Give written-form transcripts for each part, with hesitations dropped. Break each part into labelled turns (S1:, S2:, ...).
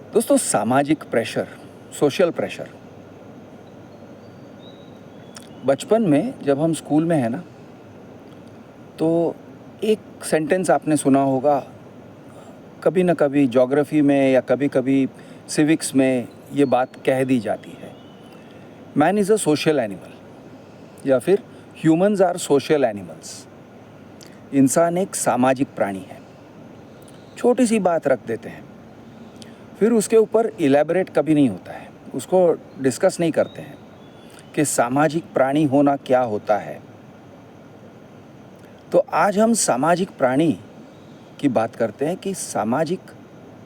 S1: दोस्तों, सामाजिक pressure, social pressure, बचपन में जब हम स्कूल में हैं ना, तो एक सेंटेंस आपने सुना होगा, कभी ना कभी ज्योग्राफी में या कभी कभी सिविक्स में ये बात कह दी जाती है। Man is a social animal, या फिर ह्यूमंस आर सोशल एनिमल्स। इंसान एक सामाजिक प्राणी है। छोटी सी बात रख देते हैं, फिर उसके ऊपर इलेबरेट कभी नहीं होता है, उसको डिस्कस नहीं करते हैं कि सामाजिक प्राणी होना क्या होता है। तो आज हम सामाजिक प्राणी की बात करते हैं कि सामाजिक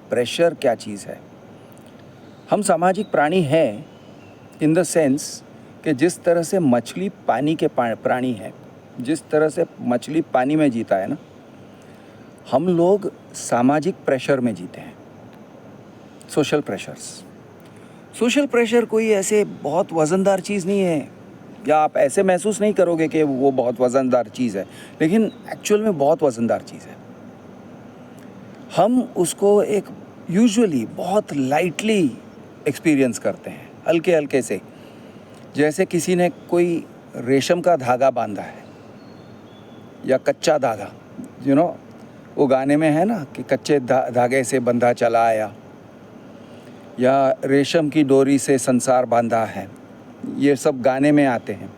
S1: प्रेशर क्या चीज़ है। हम सामाजिक प्राणी हैं इन द सेंस कि जिस तरह से मछली पानी के प्राणी है, जिस तरह से मछली पानी में जीता है ना, हम लोग सामाजिक प्रेशर में जीते हैं। सोशल प्रेशर्स, सोशल प्रेशर कोई ऐसे बहुत वज़नदार चीज़ नहीं है, या आप ऐसे महसूस नहीं करोगे कि वो बहुत वज़नदार चीज़ है, लेकिन एक्चुअल में बहुत वज़नदार चीज़ है। हम उसको एक यूजुअली बहुत लाइटली एक्सपीरियंस करते हैं, हल्के हल्के से, जैसे किसी ने कोई रेशम का धागा बांधा है या कच्चा धागा, वो गाने में है ना कि कच्चे धागे से बंधा चला आया, या रेशम की डोरी से संसार बांधा है, ये सब गाने में आते हैं।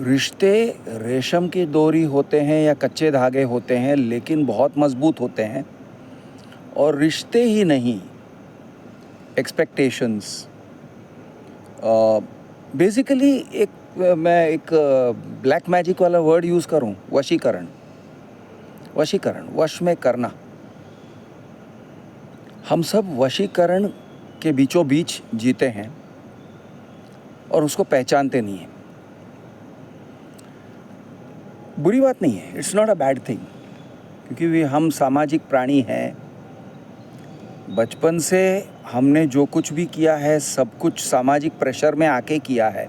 S1: रिश्ते रेशम की डोरी होते हैं या कच्चे धागे होते हैं, लेकिन बहुत मजबूत होते हैं। और रिश्ते ही नहीं, एक्सपेक्टेशंस, बेसिकली मैं एक ब्लैक मैजिक वाला वर्ड यूज़ करूं, वशीकरण। वशीकरण, वश में करना। हम सब वशीकरण के बीचों बीच जीते हैं और उसको पहचानते नहीं हैं। बुरी बात नहीं है, it's not a bad thing, क्योंकि हम सामाजिक प्राणी हैं। बचपन से हमने जो कुछ भी किया है, सब कुछ सामाजिक प्रेशर में आके किया है।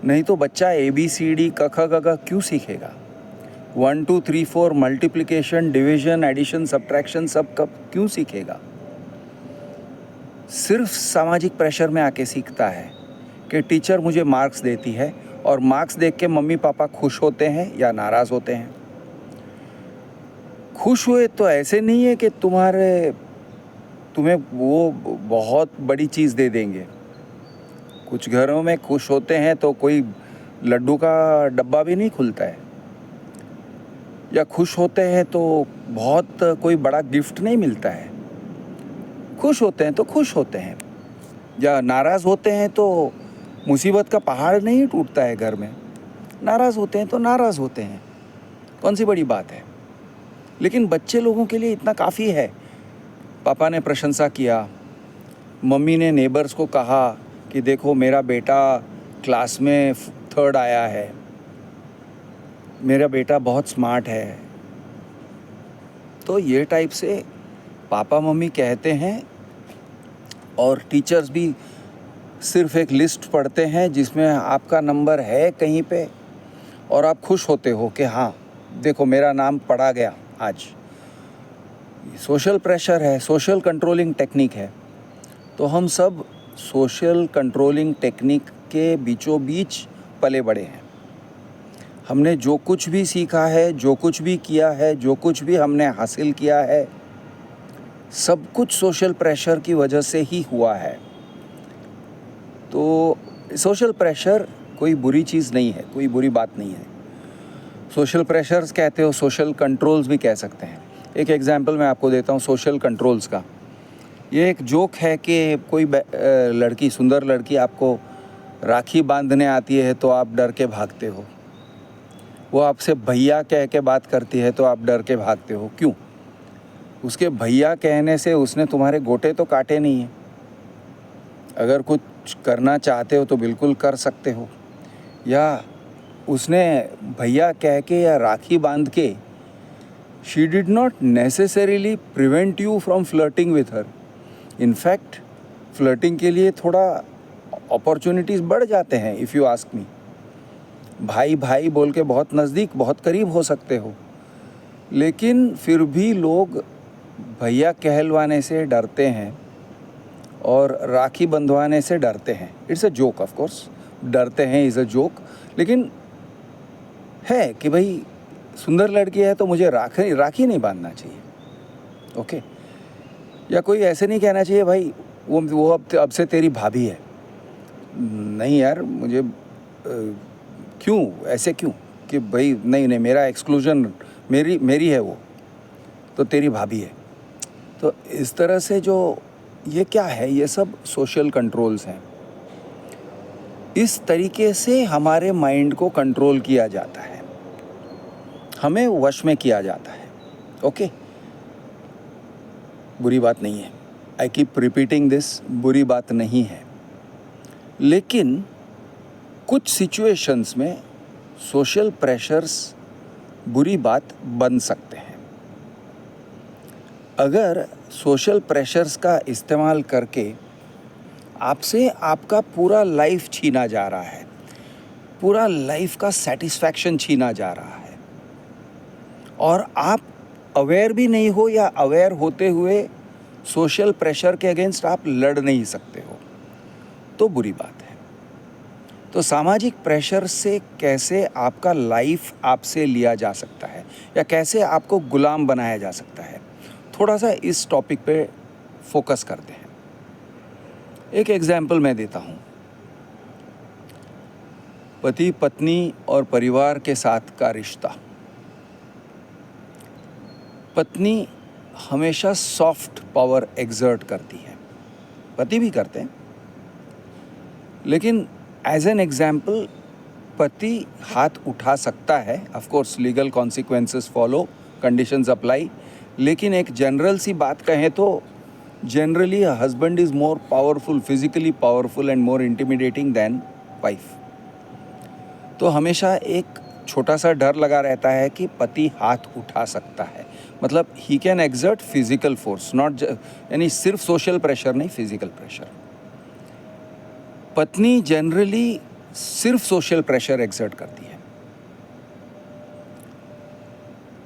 S1: नहीं तो बच्चा ABCD क ख ग घ क्यों सीखेगा? 1 2 3 4 मल्टीप्लिकेशन, डिवीजन, एडिशन, सब्ट्रैक्शन सब कब क्यों सीखेगा? सिर्फ सामाजिक प्रेशर में आके सीखता है कि टीचर मुझे मार्क्स देती है, और मार्क्स देख के मम्मी पापा खुश होते हैं या नाराज़ होते हैं। खुश हुए तो ऐसे नहीं है कि तुम्हें वो बहुत बड़ी चीज़ दे देंगे। कुछ घरों में खुश होते हैं तो कोई लड्डू का डब्बा भी नहीं खुलता है, या खुश होते हैं तो बहुत कोई बड़ा गिफ्ट नहीं मिलता है। खुश होते हैं तो खुश होते हैं, या नाराज़ होते हैं तो मुसीबत का पहाड़ नहीं टूटता है घर में। नाराज़ होते हैं तो नाराज़ होते हैं, कौन सी बड़ी बात है। लेकिन बच्चे लोगों के लिए इतना काफ़ी है। पापा ने प्रशंसा किया, मम्मी ने नेबर्स को कहा कि देखो मेरा बेटा क्लास में 3rd आया है, मेरा बेटा बहुत स्मार्ट है। तो ये टाइप से पापा मम्मी कहते हैं, और टीचर्स भी सिर्फ एक लिस्ट पढ़ते हैं जिसमें आपका नंबर है कहीं पे, और आप खुश होते हो कि हाँ देखो मेरा नाम पढ़ा गया आज। सोशल प्रेशर है, सोशल कंट्रोलिंग टेक्निक है। तो हम सब सोशल कंट्रोलिंग टेक्निक के बीचों बीच पले बड़े हैं। हमने जो कुछ भी सीखा है, जो कुछ भी किया है, जो कुछ भी हमने हासिल किया है, सब कुछ सोशल प्रेशर की वजह से ही हुआ है। तो सोशल प्रेशर कोई बुरी चीज़ नहीं है, कोई बुरी बात नहीं है। सोशल प्रेशर्स कहते हो, सोशल कंट्रोल्स भी कह सकते हैं। एक एग्जांपल मैं आपको देता हूँ सोशल कंट्रोल्स का। ये एक जोक है कि कोई लड़की, सुंदर लड़की आपको राखी बांधने आती है तो आप डर के भागते हो। वो आपसे भैया कह के बात करती है तो आप डर के भागते हो। क्यों? उसके भैया कहने से उसने तुम्हारे गोटे तो काटे नहीं हैं। अगर कुछ करना चाहते हो तो बिल्कुल कर सकते हो। या उसने भैया कह के या राखी बांध के, she did not necessarily prevent you from flirting with her. In fact flirting के लिए थोड़ा अपॉर्चुनिटीज़ बढ़ जाते हैं, इफ़ यू आस्क मी। भाई भाई बोल के बहुत नज़दीक, बहुत करीब हो सकते हो, लेकिन फिर भी लोग भैया कहलवाने से डरते हैं और राखी बंधवाने से डरते हैं. It's a joke, of course. डरते हैं इज़ अ जोक. लेकिन है कि भाई सुंदर लड़की है तो मुझे राखी नहीं बांधना चाहिए. ओके. या कोई ऐसे नहीं कहना चाहिए भाई वो अब से तेरी भाभी है. नहीं यार, मुझे क्यों ऐसे क्यों कि भाई नहीं मेरा एक्सक्लूजन मेरी है वो, तो तेरी भाभी है. तो इस तरह से जो ये क्या है, ये सब सोशल कंट्रोल्स हैं. इस तरीके से हमारे माइंड को कंट्रोल किया जाता है, हमें वश में किया जाता है. ओके. बुरी बात नहीं है. आई कीप रिपीटिंग दिस, बुरी बात नहीं है. लेकिन कुछ सिचुएशंस में सोशल प्रेशर्स बुरी बात बन सकते हैं. अगर सोशल प्रेशर्स का इस्तेमाल करके आपसे आपका पूरा लाइफ छीना जा रहा है, पूरा लाइफ का सेटिस्फैक्शन छीना जा रहा है, और आप अवेयर भी नहीं हो या अवेयर होते हुए सोशल प्रेशर के अगेंस्ट आप लड़ नहीं सकते हो, तो बुरी बात है. तो सामाजिक प्रेशर से कैसे आपका लाइफ आपसे लिया जा सकता है या कैसे आपको गुलाम बनाया जा सकता है, थोड़ा सा इस टॉपिक पे फोकस करते हैं. एक एग्जाम्पल मैं देता हूँ. पति पत्नी और परिवार के साथ का रिश्ता. पत्नी हमेशा सॉफ्ट पावर एक्सर्ट करती है, पति भी करते हैं, लेकिन एज एन एग्जाम्पल पति हाथ उठा सकता है. Of course legal consequences follow, conditions apply, लेकिन एक जनरल सी बात कहें तो generally a husband is more powerful, physically powerful and more intimidating than wife. तो हमेशा एक छोटा सा डर लगा रहता है कि पति हाथ उठा सकता है, मतलब he can exert physical force, not यानी सिर्फ सोशल प्रेशर नहीं, फिजिकल प्रेशर. पत्नी जनरली सिर्फ सोशल प्रेशर एक्सर्ट करती है,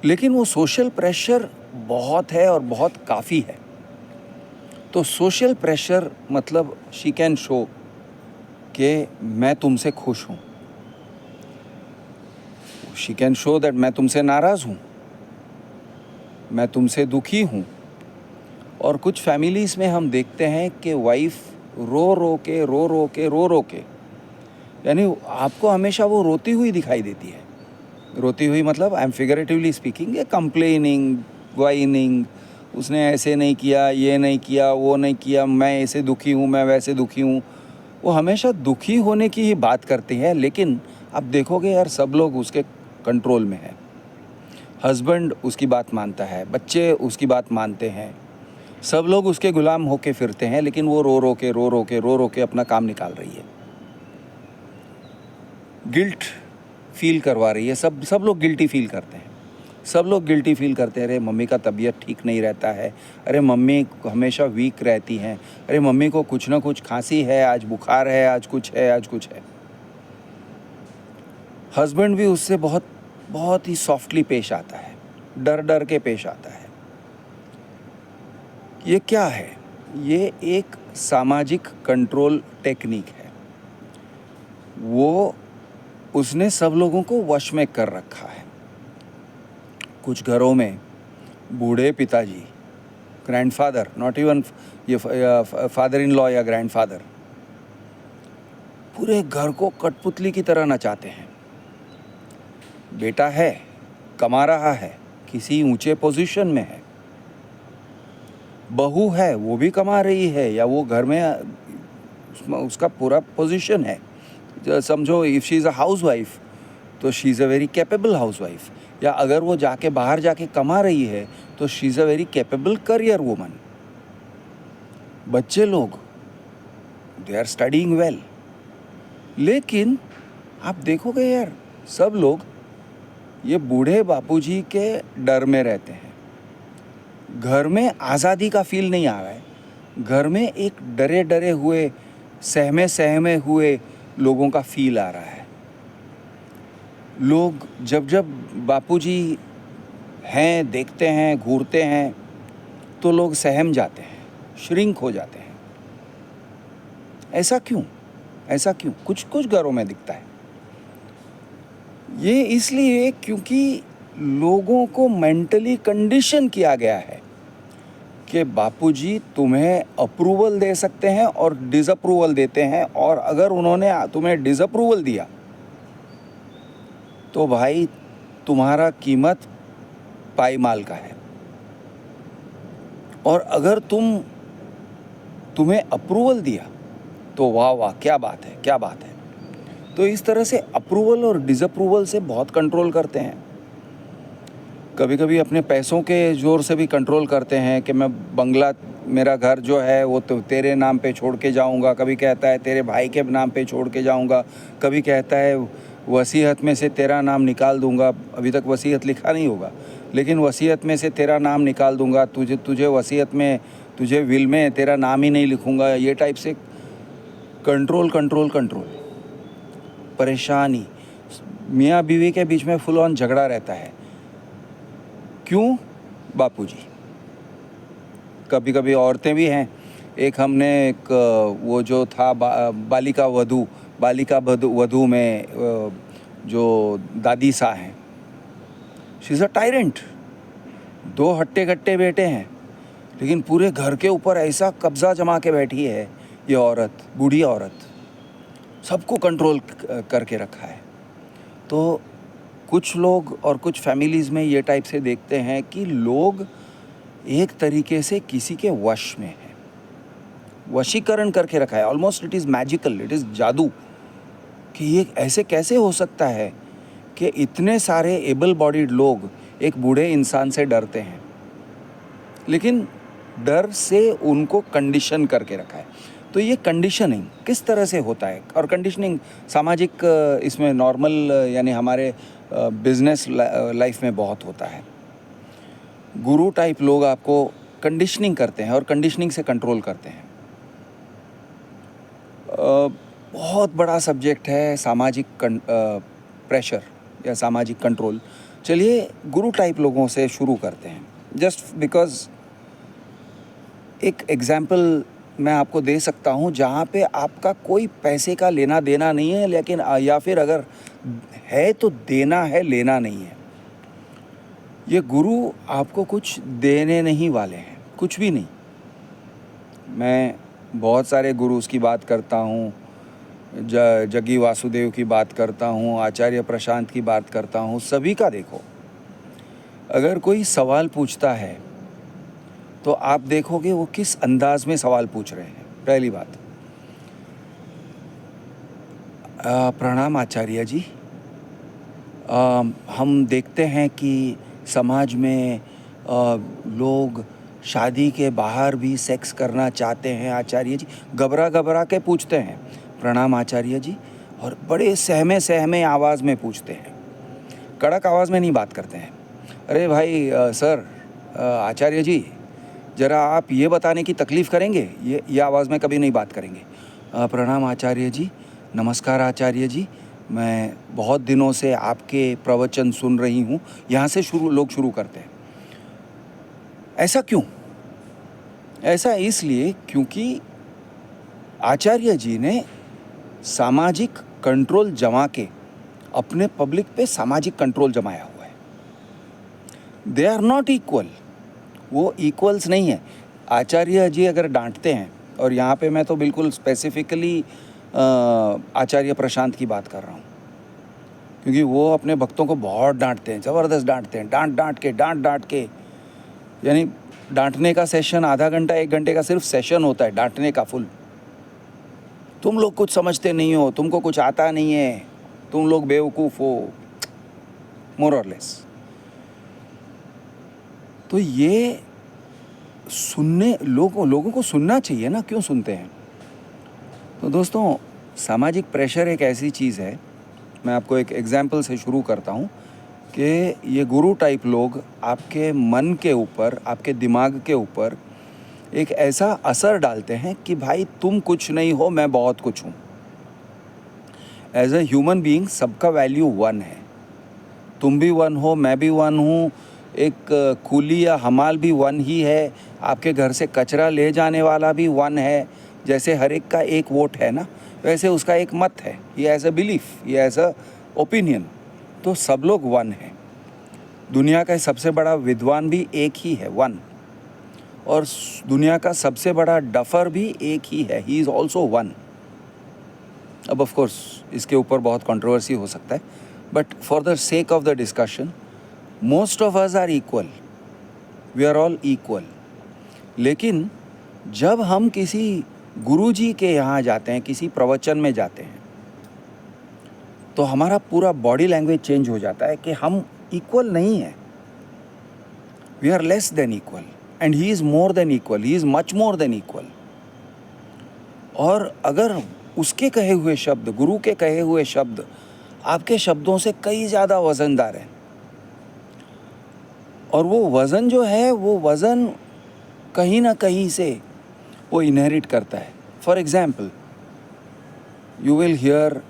S1: लेकिन वो सोशल प्रेशर बहुत है और बहुत काफ़ी है. तो सोशल प्रेशर मतलब शी कैन शो कि मैं तुमसे खुश हूँ, शी कैन शो दैट मैं तुमसे नाराज़ हूँ, मैं तुमसे दुखी हूँ. और कुछ फैमिलीज़ में हम देखते हैं कि वाइफ रो रो के, यानी आपको हमेशा वो रोती हुई दिखाई देती है. रोती हुई मतलब I am figuratively speaking, complaining, whining, उसने ऐसे नहीं किया, ये नहीं किया, वो नहीं किया, मैं ऐसे दुखी हूँ, मैं वैसे दुखी हूँ. वो हमेशा दुखी होने की ही बात करती है, लेकिन आप देखोगे यार सब लोग उसके कंट्रोल में है. हस्बैंड उसकी बात मानता है, बच्चे उसकी बात मानते हैं, सब लोग उसके गुलाम होके फिरते हैं, लेकिन वो रो रो के अपना काम निकाल रही है, गिल्ट फील करवा रही है. सब लोग गिल्टी फील करते हैं. सब लोग गिल्टी फील करते हैं, अरे मम्मी का तबीयत ठीक नहीं रहता है, अरे मम्मी हमेशा वीक रहती हैं, अरे मम्मी को कुछ ना कुछ खांसी है, आज बुखार है, आज कुछ है. हस्बैंड भी उससे बहुत ही सॉफ्टली पेश आता है, डर के पेश आता है. ये क्या है? ये एक सामाजिक कंट्रोल टेक्निक है. वो उसने सब लोगों को वश में कर रखा है. कुछ घरों में बूढ़े पिताजी, ग्रैंडफादर, नॉट इवन ये फादर इन लॉ या ग्रैंडफादर, पूरे घर को कठपुतली की तरह नचाते हैं. बेटा है, कमा रहा है, किसी ऊंचे पोजीशन में है, बहू है, वो भी कमा रही है, या वो घर में उसका पूरा पोजीशन है. समझो if she is a housewife तो she is a very capable housewife, या अगर वो बाहर जाके कमा रही है तो she is a very capable career woman. बच्चे लोग दे आर स्टडीइंग वेल, लेकिन आप देखोगे यार सब लोग ये बूढ़े बापूजी के डर में रहते हैं. घर में आज़ादी का फील नहीं आ रहा है, घर में एक डरे हुए, सहमे हुए लोगों का फील आ रहा है. लोग जब बापूजी हैं, देखते हैं, घूरते हैं, तो लोग सहम जाते हैं, श्रिंक हो जाते हैं। ऐसा क्यों? ऐसा क्यों? कुछ कुछ घरों में दिखता है। ये इसलिए क्योंकि लोगों को मेंटली कंडीशन किया गया है कि बापूजी तुम्हें अप्रूवल दे सकते हैं और डिसअप्रूवल देते हैं, और अगर उन्होंने तुम्हें डिसअप्रूवल दिया तो भाई तुम्हारा कीमत पाईमाल का है, और अगर तुम्हें अप्रूवल दिया तो वाह वाह क्या बात है, क्या बात है। तो इस तरह से अप्रूवल और डिसअप्रूवल से बहुत कंट्रोल करते हैं। कभी कभी अपने पैसों के ज़ोर से भी कंट्रोल करते हैं कि मैं बंगला, मेरा घर जो है वो तो तेरे नाम पे छोड़ के जाऊंगा, कभी कहता है तेरे भाई के नाम पे छोड़ के जाऊंगा, कभी कहता है वसीयत में से तेरा नाम निकाल दूंगा। अभी तक वसीयत लिखा नहीं होगा, लेकिन वसीयत में से तेरा नाम निकाल दूंगा, तुझे वसीयत में, तुझे विल में तेरा नाम ही नहीं लिखूंगा। ये टाइप से कंट्रोल कंट्रोल कंट्रोल, परेशानी। मियाँ बीवी के बीच में फुल ऑन झगड़ा रहता है। क्यों? बापूजी। कभी कभी औरतें भी हैं। एक हमने एक वो जो था बालिका वधू में जो दादी सा हैं, शी इज़ अ टायरेंट। 2 हट्टे कट्टे बेटे हैं, लेकिन पूरे घर के ऊपर ऐसा कब्जा जमा के बैठी है ये औरत, बूढ़ी औरत, सबको कंट्रोल करके रखा है। तो कुछ लोग और कुछ फैमिलीज़ में ये टाइप से देखते हैं कि लोग एक तरीके से किसी के वश में हैं, वशीकरण करके रखा है। Almost it is magical, it is जादू, कि ये ऐसे कैसे हो सकता है कि इतने सारे एबल बॉडीड लोग एक बूढ़े इंसान से डरते हैं, लेकिन डर से उनको कंडीशन करके रखा है। तो ये कंडीशनिंग किस तरह से होता है, और कंडीशनिंग सामाजिक इसमें नॉर्मल यानी हमारे बिजनेस लाइफ में बहुत होता है। गुरु टाइप लोग आपको कंडीशनिंग करते हैं और कंडीशनिंग से कंट्रोल करते हैं। बहुत बड़ा सब्जेक्ट है सामाजिक प्रेशर या सामाजिक कंट्रोल। चलिए गुरु टाइप लोगों से शुरू करते हैं, जस्ट बिकॉज एक एग्जाम्पल मैं आपको दे सकता हूँ जहाँ पे आपका कोई पैसे का लेना देना नहीं है, लेकिन या फिर अगर है तो देना है, लेना नहीं है। ये गुरु आपको कुछ देने नहीं वाले हैं, कुछ भी नहीं। मैं बहुत सारे गुरुज की बात करता हूँ, जग्गी वासुदेव की बात करता हूँ, आचार्य प्रशांत की बात करता हूँ। सभी का देखो, अगर कोई सवाल पूछता है तो आप देखोगे वो किस अंदाज में सवाल पूछ रहे हैं। पहली बात, प्रणाम आचार्य जी, हम देखते हैं कि समाज में लोग शादी के बाहर भी सेक्स करना चाहते हैं आचार्य जी। घबरा घबरा के पूछते हैं, प्रणाम आचार्य जी, और बड़े सहमे सहमे आवाज़ में पूछते हैं, कड़क आवाज़ में नहीं बात करते हैं। अरे भाई सर, आचार्य जी ज़रा आप ये बताने की तकलीफ़ करेंगे, ये आवाज़ में कभी नहीं बात करेंगे। प्रणाम आचार्य जी, नमस्कार आचार्य जी, मैं बहुत दिनों से आपके प्रवचन सुन रही हूँ। यहाँ से लोग शुरू करते हैं। ऐसा क्यों? ऐसा इसलिए क्योंकि आचार्य जी ने सामाजिक कंट्रोल जमा के अपने पब्लिक पे सामाजिक कंट्रोल जमाया हुआ है। दे आर नॉट इक्वल, वो इक्वल्स नहीं है। आचार्य जी अगर डांटते हैं, और यहाँ पे मैं तो बिल्कुल स्पेसिफिकली आचार्य प्रशांत की बात कर रहा हूँ, क्योंकि वो अपने भक्तों को बहुत डांटते हैं, ज़बरदस्त डांटते हैं, डांट के, यानी डांटने का सेशन आधा घंटा 1 घंटे का सिर्फ सेशन होता है, डांटने का फुल। तुम लोग कुछ समझते नहीं हो, तुमको कुछ आता नहीं है, तुम लोग बेवकूफ़ हो, मोर और लेस। तो ये सुनने लोगों को सुनना चाहिए ना, क्यों सुनते हैं? तो दोस्तों, सामाजिक प्रेशर एक ऐसी चीज़ है, मैं आपको एक एग्जाम्पल से शुरू करता हूँ कि ये गुरु टाइप लोग आपके मन के ऊपर, आपके दिमाग के ऊपर एक ऐसा असर डालते हैं कि भाई तुम कुछ नहीं हो, मैं बहुत कुछ हूँ। एज ए ह्यूमन बीइंग सबका वैल्यू 1 है। तुम भी 1 हो, मैं भी 1 हूँ, एक कूली या हमाल भी 1 ही है, आपके घर से कचरा ले जाने वाला भी वन है। जैसे हर एक का एक वोट है ना, वैसे उसका एक मत है। ये एज अ बिलीफ, ये एज अ ओपिनियन। तो सब लोग वन है। दुनिया का सबसे बड़ा विद्वान भी एक ही है, वन। और दुनिया का सबसे बड़ा डफर भी एक ही है, ही इज़ ऑल्सो वन। अब ऑफ कोर्स इसके ऊपर बहुत कंट्रोवर्सी हो सकता है, but for the sake of the discussion, most of us are equal, we are all equal. लेकिन जब हम किसी गुरुजी के यहाँ जाते हैं, किसी प्रवचन में जाते हैं, तो हमारा पूरा बॉडी लैंग्वेज चेंज हो जाता है कि हम इक्वल नहीं हैं, we are less than equal and he is more than equal, he is much more than equal. और अगर उसके कहे हुए शब्द, गुरु के कहे हुए शब्द आपके शब्दों से कई ज़्यादा वज़नदार हैं, और वो वज़न जो है, वो वज़न कहीं ना कहीं से वो इनहेरिट करता है। For example, you will hear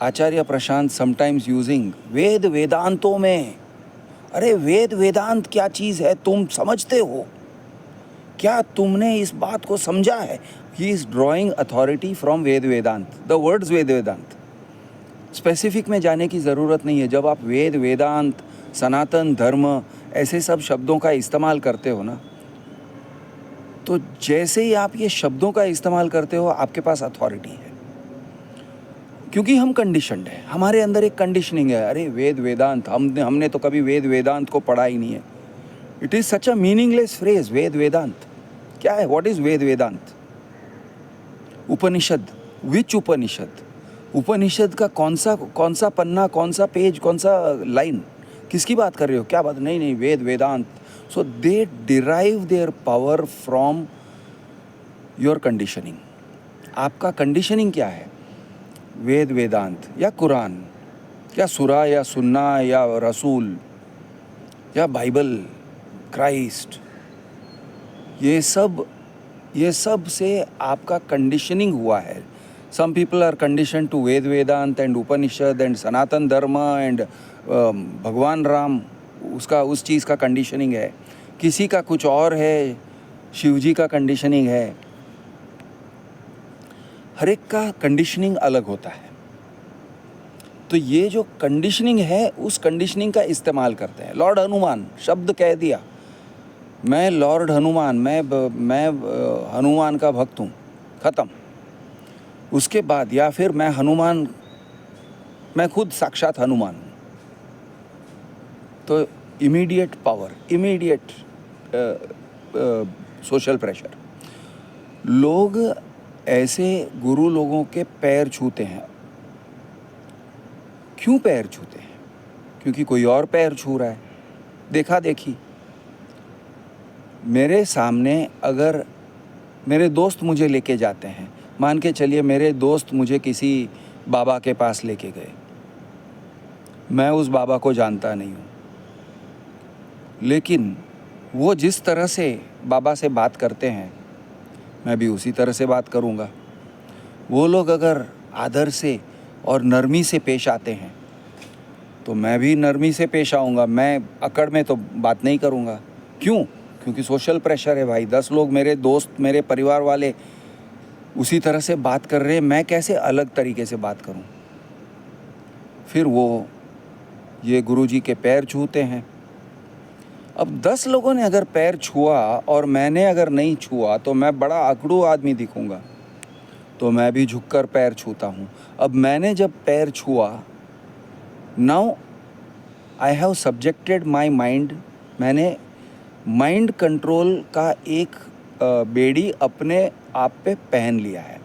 S1: Acharya Prashant sometimes using Veda वेदांतों में। अरे वेद वेदांत क्या चीज़ है, तुम समझते हो क्या? तुमने इस बात को समझा है? He is drawing authority from Veda Vedanta, the words Veda Vedanta. Specific में जाने की ज़रूरत नहीं है। जब आप वेद वेदांत, सनातन धर्म, ऐसे सब शब्दों का इस्तेमाल करते हो ना, तो जैसे ही आप ये शब्दों का इस्तेमाल करते हो, आपके पास अथॉरिटी है। क्योंकि हम कंडीशनड है, हमारे अंदर एक कंडीशनिंग है। अरे वेद वेदांत, हमने तो कभी वेद वेदांत को पढ़ा ही नहीं है। It is such a meaningless phrase, Veda Vedanta क्या है? व्हाट इज़ वेद वेदांत? उपनिषद, विच उपनिषद? उपनिषद का कौन सा पन्ना, कौन सा पेज, कौन सा लाइन? किसकी बात कर रहे हो? क्या बात? नहीं, Veda Vedanta. So they derive their power from your conditioning. आपका कंडीशनिंग क्या है? वेद वेदांत या कुरान या सूरा या सुन्ना या रसूल या बाइबल, क्राइस्ट, ये सब से आपका कंडीशनिंग हुआ है। Some people are condition to Veda Vedanta and Upanishad and Sanatan Dharma and भगवान राम, उसका उस चीज़ का कंडीशनिंग है। किसी का कुछ और है, शिव जी का कंडीशनिंग है। हर एक का कंडीशनिंग अलग होता है। तो ये जो कंडीशनिंग है, उस कंडीशनिंग का इस्तेमाल करते हैं। लॉर्ड हनुमान शब्द कह दिया, मैं लॉर्ड हनुमान, मैं हनुमान का भक्त हूँ, ख़त्म। उसके बाद या फिर मैं खुद साक्षात हनुमान हूँ, तो immediate power, immediate social pressure. लोग ऐसे गुरु लोगों के पैर छूते हैं। क्यों पैर छूते हैं? क्योंकि कोई और पैर छू रहा है, देखा देखी। मेरे सामने अगर मेरे दोस्त मुझे लेके जाते हैं, मान के चलिए मेरे दोस्त मुझे किसी बाबा के पास लेके गए, मैं उस बाबा को जानता नहीं हूँ, लेकिन वो जिस तरह से बाबा से बात करते हैं, मैं भी उसी तरह से बात करूँगा। वो लोग अगर आदर से और नरमी से पेश आते हैं, तो मैं भी नरमी से पेश आऊँगा। मैं अकड़ में तो बात नहीं करूँगा। क्यों? क्योंकि सोशल प्रेशर है भाई। 10 लोग, मेरे दोस्त, मेरे परिवार वाले उसी तरह से बात कर रहे हैं, मैं कैसे अलग तरीके से बात करूं? फिर वो ये गुरुजी के पैर छूते हैं। अब 10 लोगों ने अगर पैर छुआ और मैंने अगर नहीं छुआ, तो मैं बड़ा अकड़ू आदमी दिखूंगा, तो मैं भी झुककर पैर छूता हूँ। अब मैंने जब पैर छुआ, now I have subjected my mind, मैंने माइंड कंट्रोल का एक बेड़ी अपने आप पे पहन लिया है।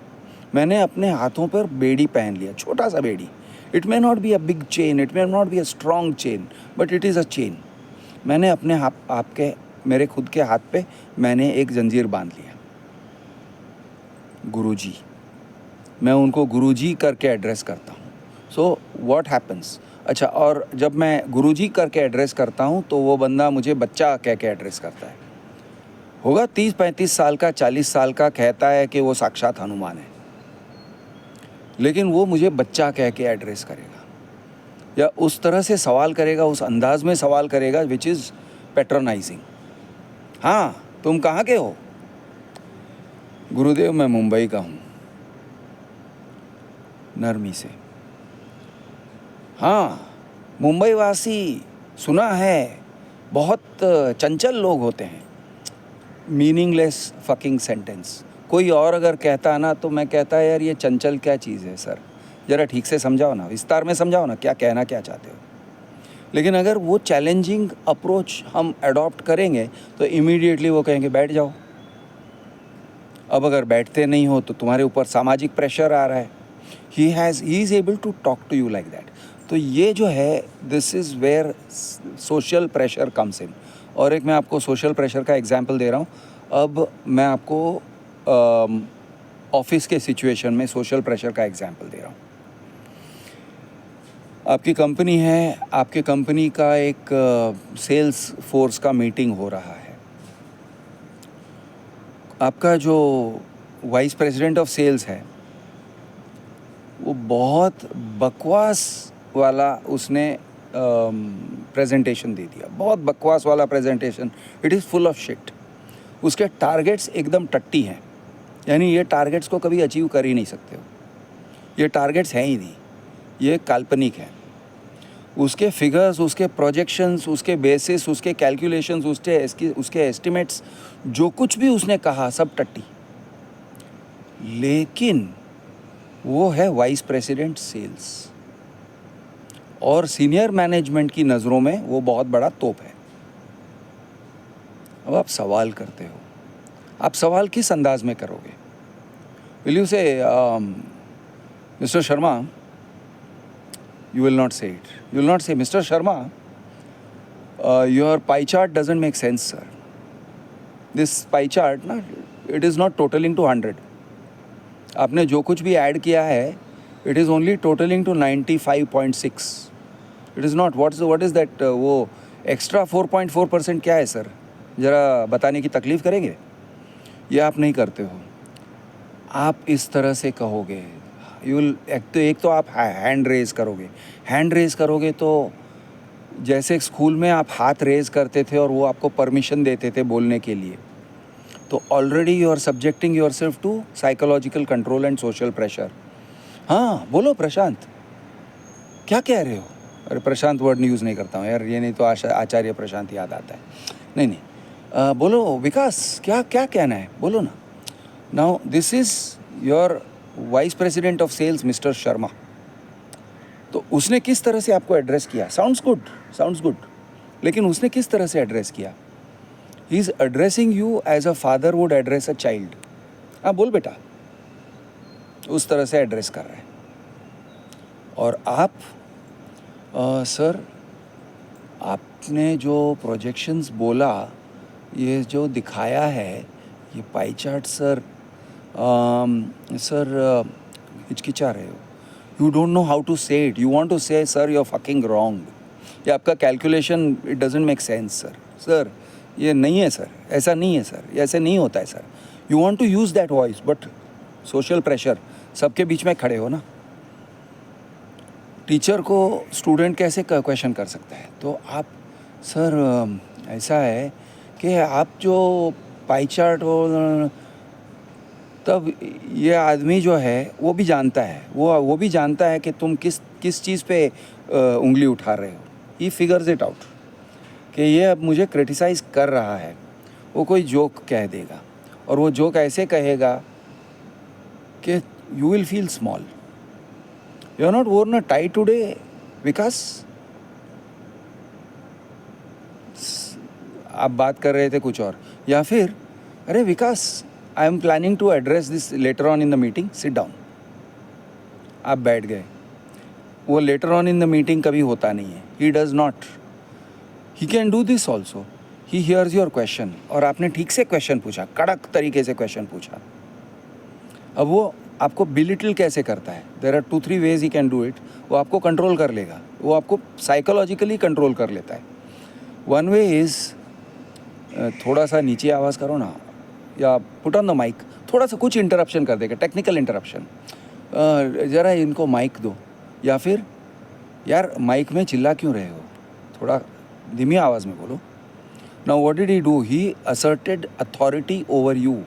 S1: मैंने अपने हाथों पर बेड़ी पहन लिया, छोटा सा बेड़ी। It may not be a big chain, it may not be a strong chain, but it is a chain. मैंने अपने मेरे खुद के हाथ पे मैंने एक जंजीर बांध लिया। गुरुजी, मैं उनको गुरुजी करके एड्रेस करता हूँ। So what happens? अच्छा, और जब मैं गुरुजी करके एड्रेस करता हूँ, तो वो बंदा मुझे बच्चा कह के एड्रेस करता है। होगा 30-35 साल का, 40 साल का, कहता है कि वो साक्षात हनुमान है, लेकिन वो मुझे बच्चा कह के एड्रेस करेगा, या उस तरह से सवाल करेगा, उस अंदाज में सवाल करेगा विच इज़ पैट्रोनाइजिंग। हाँ, तुम कहाँ के हो? गुरुदेव मैं मुंबई का हूँ, नरमी से। हाँ, मुंबई वासी सुना है बहुत चंचल लोग होते हैं। Meaningless fucking sentence. कोई और अगर कहता ना तो मैं कहता यार ये चंचल क्या चीज़ है सर, ज़रा ठीक से समझाओ ना, विस्तार में समझाओ ना, क्या कहना क्या चाहते हो। लेकिन अगर वो चैलेंजिंग अप्रोच हम अडॉप्ट करेंगे तो इमीडिएटली वो कहेंगे बैठ जाओ। अब अगर बैठते नहीं हो तो तुम्हारे ऊपर सामाजिक प्रेशर आ रहा है। He is able to talk to you like that. तो ये जो है, this is where social pressure comes in. और एक मैं आपको सोशल प्रेशर का एग्जांपल दे रहा हूँ। अब मैं आपको ऑफिस के सिचुएशन में सोशल प्रेशर का एग्जांपल दे रहा हूँ। आपकी कंपनी है, आपके कंपनी का एक सेल्स फोर्स का मीटिंग हो रहा है। आपका जो वाइस प्रेसिडेंट ऑफ सेल्स है वो बहुत बकवास वाला उसने प्रेजेंटेशन दे दिया, बहुत बकवास वाला presentation. It is full of shit. उसके टारगेट्स एकदम टट्टी हैं, यानी ये टारगेट्स को कभी अचीव कर ही नहीं सकते हो। ये टारगेट्स हैं ही नहीं, ये काल्पनिक हैं। उसके फिगर्स, उसके प्रोजेक्शंस, उसके बेसिस, उसके कैलकुलेशंस, उसके एस्टिमेट्स, जो कुछ भी उसने कहा सब टट्टी। लेकिन वो है वाइस प्रेसिडेंट सेल्स, और सीनियर मैनेजमेंट की नज़रों में वो बहुत बड़ा तोप है। अब आप सवाल करते हो, आप सवाल किस अंदाज में करोगे? विल यू से mister Sharma, you will not say it. You will not say, Mr. Sharma, your pie chart doesn't make sense, sir. This pie chart, ना, it is not totaling to 100. आपने जो कुछ भी ऐड किया है, it is only totaling to 95.6. It is not. What is that? वो extra 4.4% क्या है सर? ज़रा बताने की तकलीफ़ करेंगे? ये आप नहीं करते हो। आप इस तरह से कहोगे, एक तो आप हैंड रेज़ करोगे। हैंड रेज़ करोगे तो जैसे स्कूल में आप हाथ रेज़ करते थे और वो आपको परमिशन देते थे बोलने के लिए, तो already you are subjecting yourself to psychological control and social pressure. हाँ बोलो प्रशांत, क्या कह रहे हो? अरे प्रशांत वर्ड यूज़ नहीं करता हूँ यार, ये नहीं तो आचार्य प्रशांत याद आता है। नहीं, बोलो विकास, क्या क्या कहना है, बोलो ना। Now this is your vice president of sales mister Sharma. तो उसने किस तरह से आपको एड्रेस किया? साउंड्स गुड, लेकिन उसने किस तरह से एड्रेस किया? He is addressing you as a father would address a child. हाँ बोल बेटा, उस तरह से एड्रेस कर रहे हैं। और आप सर, आपने जो प्रोजेक्शंस बोला, ये जो दिखाया है, ये पाई चार्ट सर, सर हिचकिचा रहे हो। You don't know how to say it. You want to say sir you are fucking wrong. ये आपका calculation it doesn't make sense sir. Sir ये नहीं है सर, ऐसा नहीं है सर, ये ऐसे नहीं होता है sir. You want to use that voice, but social pressure, सबके बीच में खड़े हो ना। टीचर को स्टूडेंट कैसे क्वेश्चन कर सकता है? तो आप सर ऐसा है कि आप जो पाई चार्ट हो, तब ये आदमी जो है वो भी जानता है, वो भी जानता है कि तुम किस चीज़ पे उंगली उठा रहे हो। ही फिगर्स इट आउट कि ये अब मुझे क्रिटिसाइज़ कर रहा है। वो कोई जोक कह देगा, और वो जोक ऐसे कहेगा कि you will feel small. You are not worn a tie today Vikas. आप बात कर रहे थे कुछ और, या फिर अरे Vikas, I am planning to address this later on in the meeting, sit down. आप बैठ गए। वो later on in the meeting कभी होता नहीं है। He does not, he can do this also. He hears your question, और आपने ठीक से क्वेश्चन पूछा, कड़क तरीके से क्वेश्चन पूछा। अब वो आपको बिलिटल कैसे करता है? There are 2-3 ways he can do it. वो आपको कंट्रोल कर लेगा, वो आपको साइकोलॉजिकली कंट्रोल कर लेता है। वन वे इज़, थोड़ा सा नीचे आवाज़ करो ना, या पुट ऑन द माइक, थोड़ा सा कुछ इंटरप्शन कर देगा, टेक्निकल इंटरप्शन, ज़रा इनको माइक दो, या फिर यार माइक में चिल्ला क्यों रहे हो, थोड़ा धीमी आवाज़ में बोलो। Now what did he do? He asserted authority over you.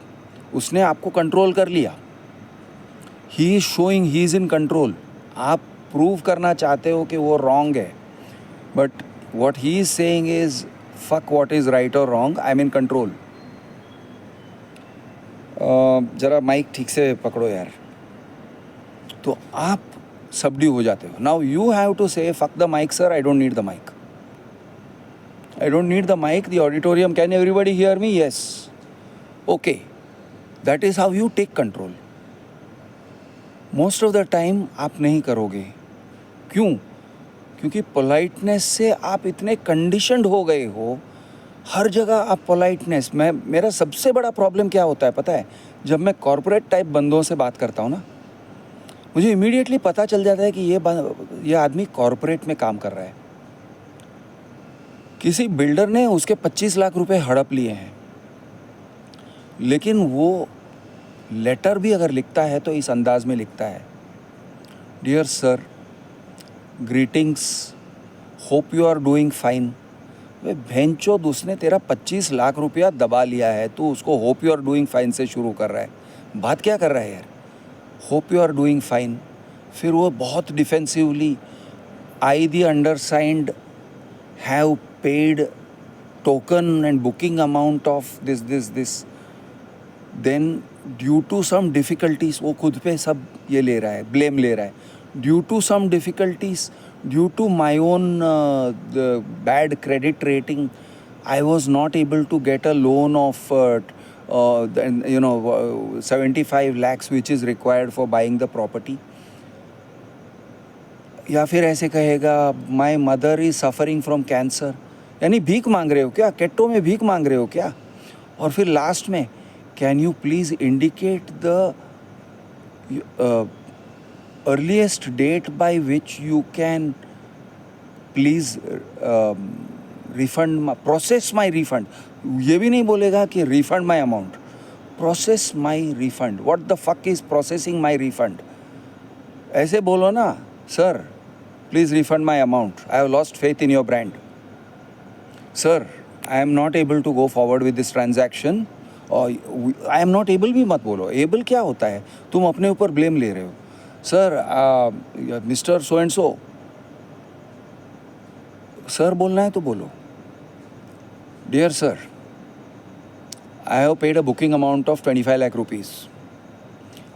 S1: उसने आपको कंट्रोल कर लिया. He is showing he is in control. आप प्रूव करना चाहते हो कि वो रॉन्ग है, but what he is saying is fuck what is right or wrong, I am in control. ज़रा माइक ठीक से पकड़ो यार. तो आप सबड्यू हो जाते हो. Now you have to say fuck the mic sir, I don't need the mic. I don't need the mic, the auditorium. Can everybody hear me? Yes. Okay. That is how you take control. Most of the time आप नहीं करोगे. क्यों? क्योंकि politeness से आप इतने conditioned हो गए हो. हर जगह आप पोलाइटनेस. मेरा सबसे बड़ा प्रॉब्लम क्या होता है पता है? जब मैं कॉर्पोरेट टाइप बंदों से बात करता हूँ ना, मुझे इमीडिएटली पता चल जाता है कि ये आदमी कॉर्पोरेट में काम कर रहा है. किसी बिल्डर ने उसके 25 लाख रुपए हड़प लिए हैं, लेकिन वो लेटर भी अगर लिखता है तो इस अंदाज में लिखता है, dear sir, greetings, hope you are doing fine. वे भेंचोद, उसने तेरा 25 लाख रुपया दबा लिया है, तो उसको hope you are doing fine से शुरू कर रहा है. बात क्या कर रहा है यार? Hope you are doing fine. फिर वो बहुत defensively, I the undersigned have paid token and booking amount of this, then due to some difficulties, वो खुद पे सब ये ले रहा है, blame ले रहा है. Due to some difficulties, due to my own bad credit rating, I was not able to get a loan of 75 lakhs which is required for buying the property. या फिर ऐसे कहेगा, my mother is suffering from cancer. यानी भीख मांग रहे हो क्या? केट्टो में भीख मांग रहे हो क्या? और फिर लास्ट में, can you please indicate the earliest date by which you can please refund, process my refund. ये भी नहीं बोलेगा कि refund my amount, process my refund. What the fuck is processing my refund? ऐसे बोलो ना, sir please refund my amount, I have lost faith in your brand. Sir, I am not able to go forward with this transaction. और I am not able भी मत बोलो. Able क्या होता है? तुम अपने ऊपर ब्लेम ले रहे हो. Sir, mister so and so, sir बोलना है तो बोलो. Dear sir, I have paid a booking amount of 25 lakh rupees.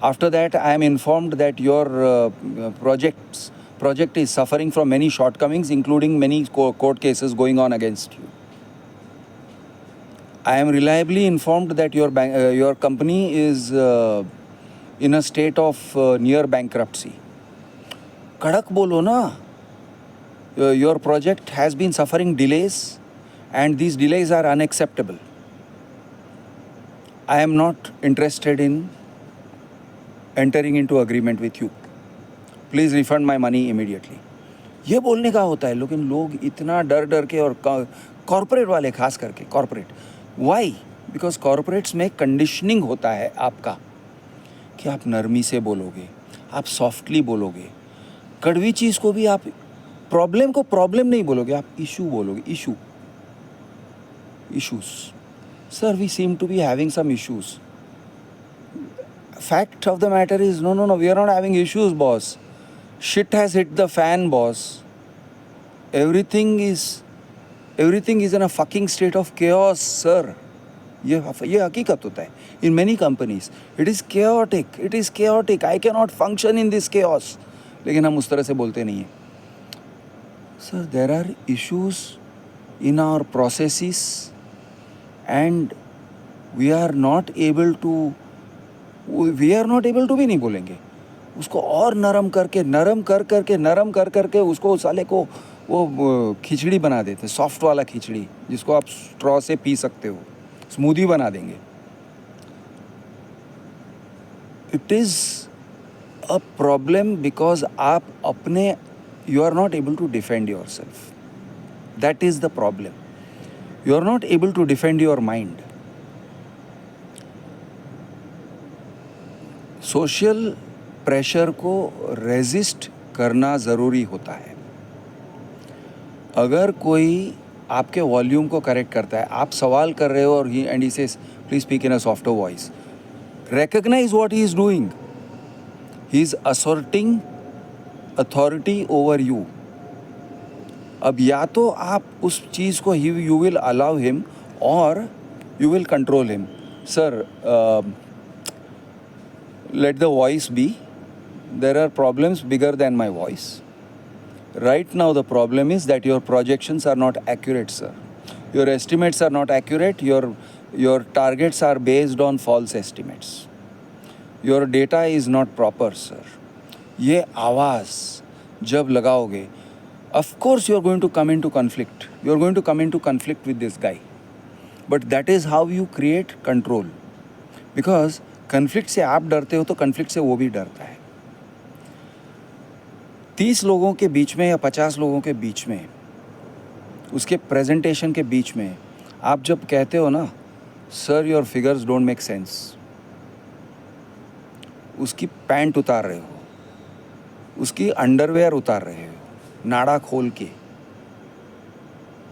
S1: After that, I am informed that your project is suffering from many shortcomings, including many court cases going on against you. I am reliably informed that your company is in a state of near bankruptcy. Kadak bolo na. Your project has been suffering delays, and these delays are unacceptable. I am not interested in entering into agreement with you. Please refund my money immediately. ये बोलने का होता है, लेकिन लोग इतना डर के, और कॉर्पोरेट वाले खास करके कॉर्पोरेट. वाई? बिकॉज कॉर्पोरेट्स में कंडीशनिंग होता है आपका कि आप नरमी से बोलोगे, आप सॉफ्टली बोलोगे. कड़वी चीज़ को भी आप, प्रॉब्लम को प्रॉब्लम नहीं बोलोगे, आप इशू बोलोगे. Issues. Sir, we seem to be having some issues. Fact of the matter is, no, we are not having issues, boss. Shit has hit the fan, boss. Everything is in a fucking state of chaos, sir. ये हकीकत होता है. In many companies, it is chaotic. I cannot function in this chaos. लेकिन हम उस तरह से बोलते नहीं हैं. Sir, there are issues in our processes, and we are not able to भी नहीं बोलेंगे. उसको और नरम करके उसको साले को वो खिचड़ी बना देते, सॉफ्ट वाला खिचड़ी जिसको आप स्ट्रॉ से पी सकते हो, स्मूदी बना देंगे. It is a problem because आप अपने, you are not able to defend your self. That is the problem. You are not able to defend your mind. Social pressure को रेजिस्ट करना ज़रूरी होता है. अगर कोई आपके वॉल्यूम को करेक्ट करता है. आप सवाल कर रहे हो और he says please speak in a softer voice. Recognize what he is doing. He is asserting authority over you. अब या तो आप उस चीज़ को you will allow him or you will control him. Sir, let the voice be. There are problems bigger than my voice. Right now the problem is that your projections are not accurate, sir. Your estimates are not accurate. Your targets are based on false estimates. Your data is not proper, sir. ये आवाज़ जब लगाओगे, of course you are going to come into conflict. You are going to come into conflict with this guy. But that is how you create control. Because conflict से आप डरते हो तो conflict से वो भी डरता है. 30 लोगों के बीच में या 50 लोगों के बीच में, उसके प्रेजेंटेशन के बीच में आप जब कहते हो ना, sir your figures don't make sense, उसकी पैंट उतार रहे हो, उसकी अंडरवेयर उतार रहे हो, नाड़ा खोल के,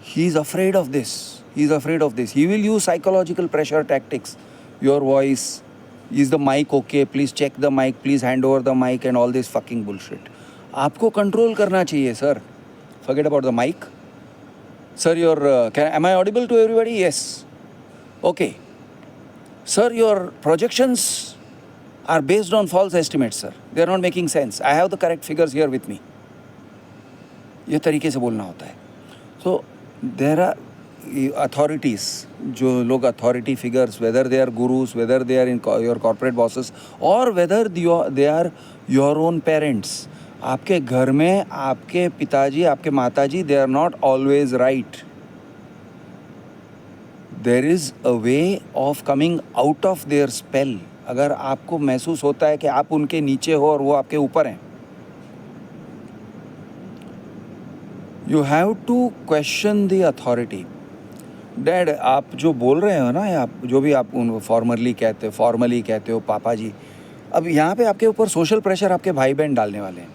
S1: he is afraid of this, he is afraid of this. He will use psychological pressure tactics. Your voice, is the mic okay? Please check the mic. Please hand over the mic and all this fucking bullshit. आपको control करना चाहिए sir. Forget about the mic. Sir, am I audible to everybody? Yes. Okay. Sir, your projections are based on false estimates, sir. They are not making sense. I have the correct figures here with me. ये तरीके से बोलना होता है. So there are authorities, जो लोग authority figures, whether they are gurus, whether they are in your corporate bosses, or whether they are your own parents. आपके घर में आपके पिताजी, आपके माताजी, they are not always right. There is a way of coming out of their spell. अगर आपको महसूस होता है कि आप उनके नीचे हो और वो आपके ऊपर हैं, you have to question the authority. Dad, आप जो बोल रहे हो ना, आप जो भी आप उन फॉर्मली कहते हो पापा जी, अब यहाँ पे आपके ऊपर सोशल प्रेशर आपके भाई बहन डालने वाले हैं.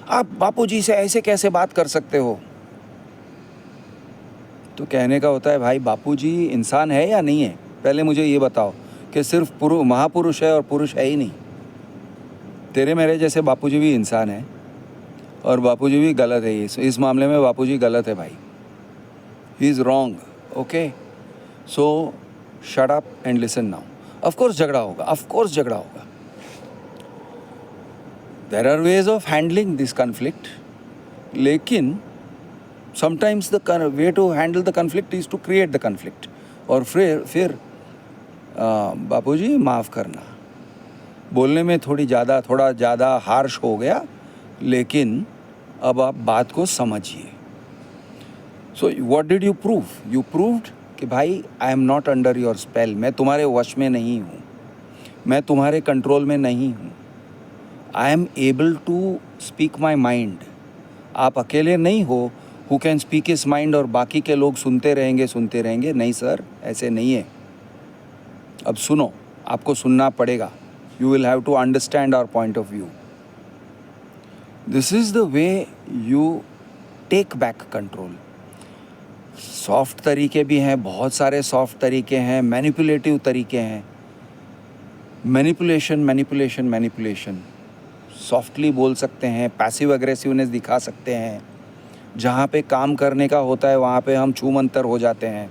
S1: आप बापूजी से ऐसे कैसे बात कर सकते हो? तो कहने का होता है, भाई बापूजी इंसान है या नहीं है? पहले मुझे ये बताओ कि सिर्फ महापुरुष है और पुरुष है ही नहीं. तेरे मेरे जैसे बापूजी भी इंसान है और बापूजी भी गलत है. इस मामले में बापूजी गलत है भाई. He is wrong. Okay, so shut up and listen now. Of course झगड़ा होगा. There are ways of handling this conflict. लेकिन sometimes the way to handle the conflict is to create the conflict. और फिर बापूजी माफ़ करना, बोलने में थोड़ा ज़्यादा हार्श हो गया, लेकिन अब आप बात को समझिए. So what did you prove? You proved कि भाई I am not under your spell. मैं तुम्हारे वश में नहीं हूँ, मैं तुम्हारे कंट्रोल में नहीं हूँ. I am able to speak my mind. आप अकेले नहीं हो who can speak his mind और बाकी के लोग सुनते रहेंगे. नहीं सर, ऐसे नहीं है. अब सुनो, आपको सुनना पड़ेगा. You will have to understand our point of view. This is the way you take back control. Soft तरीके भी हैं, बहुत सारे सॉफ्ट तरीके हैं, मैनिपुलेटिव तरीके हैं. मैनिपुलेशन सॉफ्टली बोल सकते हैं, पैसिव एग्रेसिवनेस दिखा सकते हैं. जहाँ पे काम करने का होता है वहाँ पे हम छूमंतर हो जाते हैं,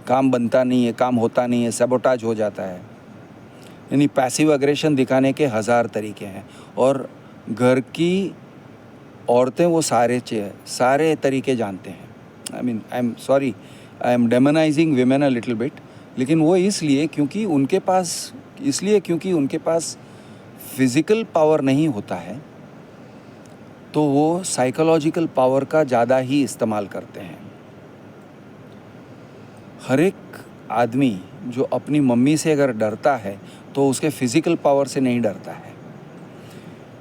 S1: काम बनता नहीं है, काम होता नहीं है, सैबोटाज हो जाता है. यानी पैसिव एग्रेशन दिखाने के 1000 तरीके हैं. और घर की औरतें वो सारे तरीके जानते हैं. I mean, I'm sorry, I am demonizing women a little bit. लेकिन वो इसलिए क्योंकि उनके पास फिज़िकल पावर नहीं होता है, तो वो साइकोलॉजिकल पावर का ज़्यादा ही इस्तेमाल करते हैं. हर एक आदमी जो अपनी मम्मी से अगर डरता है तो उसके फिज़िकल पावर से नहीं डरता है.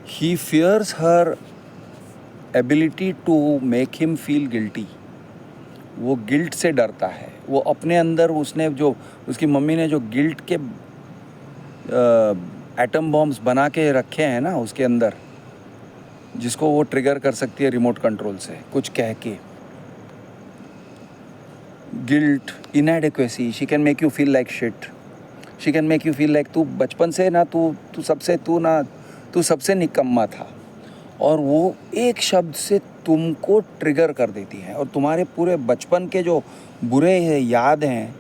S1: He fears her ability to make him feel guilty. वो गिल्ट से डरता है. वो अपने अंदर उसकी मम्मी ने जो गिल्ट के एटम बॉम्ब्स बना के रखे हैं ना उसके अंदर, जिसको वो ट्रिगर कर सकती है रिमोट कंट्रोल से कुछ कह के. Guilt, inadequacy, she can make you feel like shit, she can make you feel like तू बचपन से ना तू सबसे निकम्मा था। और वो एक शब्द से तुमको ट्रिगर कर देती है और तुम्हारे पूरे बचपन के जो बुरे याद हैं,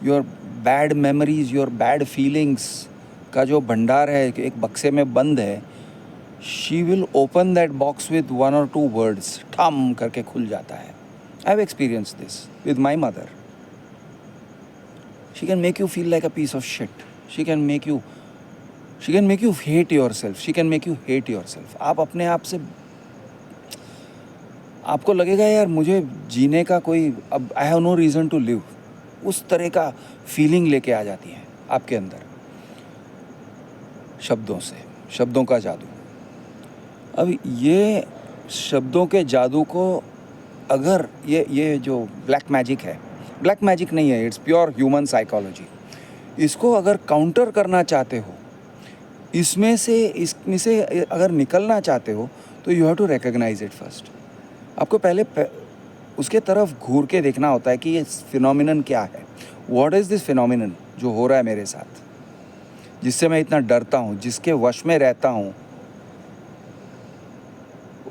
S1: your bad memories, your bad feelings का जो भंडार है एक बक्से में बंद है, she will open that box with 1 or 2 words, ठम करके खुल जाता है। I have experience this with my mother. She can make you feel like a piece of shit, she can make you hate yourself, she can make you hate yourself। आप अपने आप से, आपको लगेगा यार मुझे जीने का कोई, अब I have no reason to live, उस तरह का फीलिंग लेके आ जाती है आपके अंदर शब्दों से, शब्दों का जादू। अब ये शब्दों के जादू को अगर ये जो ब्लैक मैजिक है, ब्लैक मैजिक नहीं है, इट्स प्योर ह्यूमन साइकोलॉजी, इसको अगर काउंटर करना चाहते हो, इसमें से अगर निकलना चाहते हो, तो you have to recognise it first. आपको पहले उसके तरफ घूर के देखना होता है कि ये फिनोमिनन क्या है, व्हाट इज़ दिस फिनोमिनन जो हो रहा है मेरे साथ, जिससे मैं इतना डरता हूँ, जिसके वश में रहता हूँ।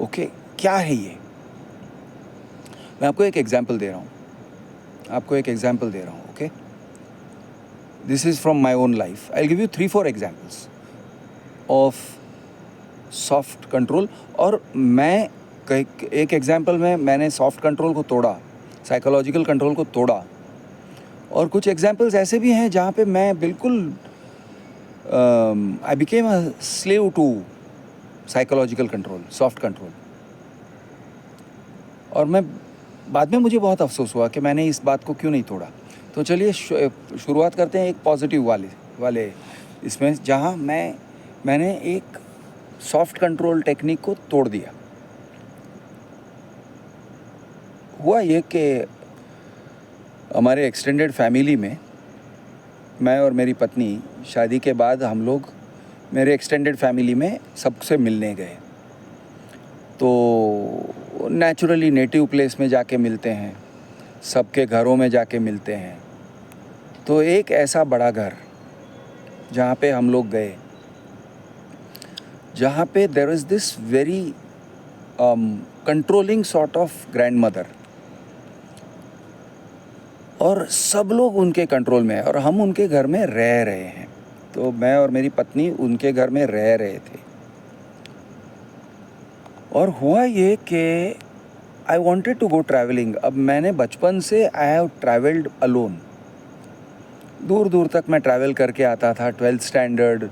S1: ओके, क्या है ये? मैं आपको एक एग्जाम्पल दे रहा हूँ, okay? This is from my own life. I will give you 3-4 examples of soft control. और मैं एक एग्जांपल में मैंने सॉफ्ट कंट्रोल को तोड़ा, साइकोलॉजिकल कंट्रोल को तोड़ा, और कुछ एग्जांपल्स ऐसे भी हैं जहाँ पे मैं बिल्कुल I became a slave to psychological control, soft control. और मैं बाद में मुझे बहुत अफसोस हुआ कि मैंने इस बात को क्यों नहीं तोड़ा। तो चलिए शुरुआत करते हैं एक पॉजिटिव वाले इसमें, जहाँ मैंने एक सॉफ्ट कंट्रोल टेक्निक को तोड़ दिया। हुआ ये कि हमारे एक्सटेंडेड फैमिली में, मैं और मेरी पत्नी शादी के बाद हम लोग मेरे एक्सटेंडेड फैमिली में सबसे मिलने गए। तो नेचुरली नेटिव प्लेस में जाके मिलते हैं, सबके घरों में जाके मिलते हैं। तो एक ऐसा बड़ा घर जहाँ पे हम लोग गए, जहाँ पे there is this very controlling sort of grandmother, और सब लोग उनके कंट्रोल में हैं और हम उनके घर में रह रहे हैं। तो मैं और मेरी पत्नी उनके घर में रह रहे थे। और हुआ ये कि I wanted to go travelling. अब मैंने बचपन से आई हैव ट्रैवल्ड अलोन, दूर दूर तक मैं ट्रैवल करके आता था। 12th standard,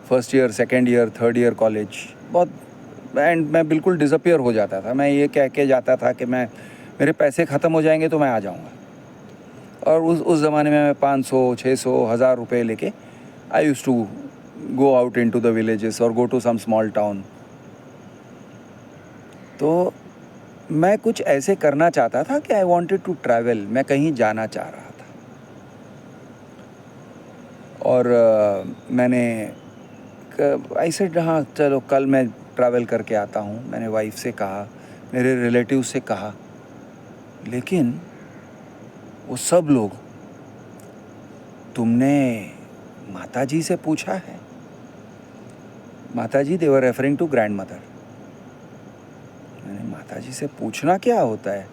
S1: first year, second year, third year college, बहुत, एंड मैं बिल्कुल डिसअपियर हो जाता था। मैं ये कह के जाता था कि मेरे पैसे ख़त्म हो जाएंगे तो मैं आ जाऊँगा। और उस ज़माने में मैं 500, 600, 1000 रुपये लेके I use to go out into the villages और go to some small town. तो मैं कुछ ऐसे करना चाहता था कि आई वांटेड टू ट्रैवल, मैं कहीं जाना चाह रहा था। और मैंने आई सेड हाँ चलो कल मैं ट्रैवल करके आता हूँ। मैंने वाइफ से कहा, मेरे रिलेटिव से कहा, लेकिन वो सब लोग, तुमने माताजी से पूछा है? माताजी, दे वर रेफरिंग टू ग्रैंड मदर। मैंने, माताजी से पूछना क्या होता है?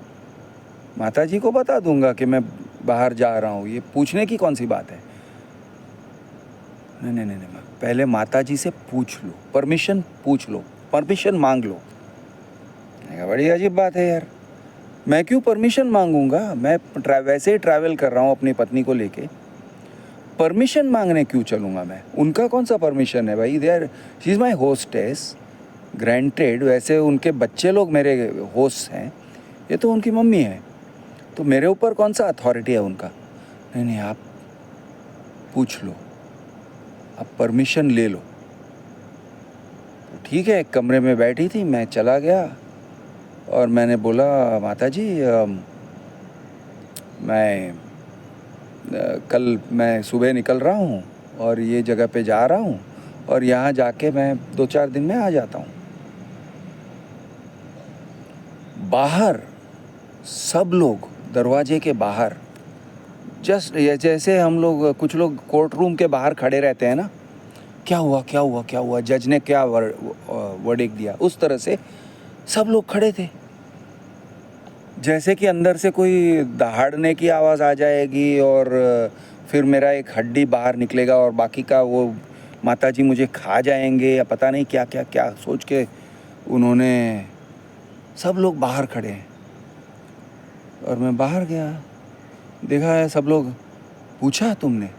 S1: माताजी को बता दूंगा कि मैं बाहर जा रहा हूँ, ये पूछने की कौन सी बात है? नहीं, पहले माताजी से पूछ लो, परमिशन पूछ लो, परमिशन मांग लो। बड़ी अजीब बात है यार, मैं क्यों परमिशन मांगूंगा? मैं वैसे ही ट्रैवल कर रहा हूँ अपनी पत्नी को लेके, परमिशन मांगने क्यों चलूँगा मैं? उनका कौन सा परमिशन है भाई? She is my hostess, granted. वैसे उनके बच्चे लोग मेरे होस्ट हैं, ये तो उनकी मम्मी है, तो मेरे ऊपर कौन सा अथॉरिटी है उनका? नहीं, आप पूछ लो, आप परमिशन ले लो। तो ठीक है, एक कमरे में बैठी थी, मैं चला गया और मैंने बोला, माताजी कल मैं सुबह निकल रहा हूँ और ये जगह पे जा रहा हूँ और यहाँ जाके मैं 2-4 दिन में आ जाता हूँ। बाहर सब लोग दरवाजे के बाहर जस्ट जैसे हम लोग कुछ लोग कोर्ट रूम के बाहर खड़े रहते हैं ना, क्या हुआ क्या हुआ क्या हुआ, जज ने क्या वर्डिक्ट दिया, उस तरह से सब लोग खड़े थे। जैसे कि अंदर से कोई दहाड़ने की आवाज़ आ जाएगी और फिर मेरा एक हड्डी बाहर निकलेगा और बाकी का वो माताजी मुझे खा जाएंगे या पता नहीं क्या क्या क्या सोच के उन्होंने, सब लोग बाहर खड़े हैं। और मैं बाहर गया, देखा है सब लोग। पूछा तुमने?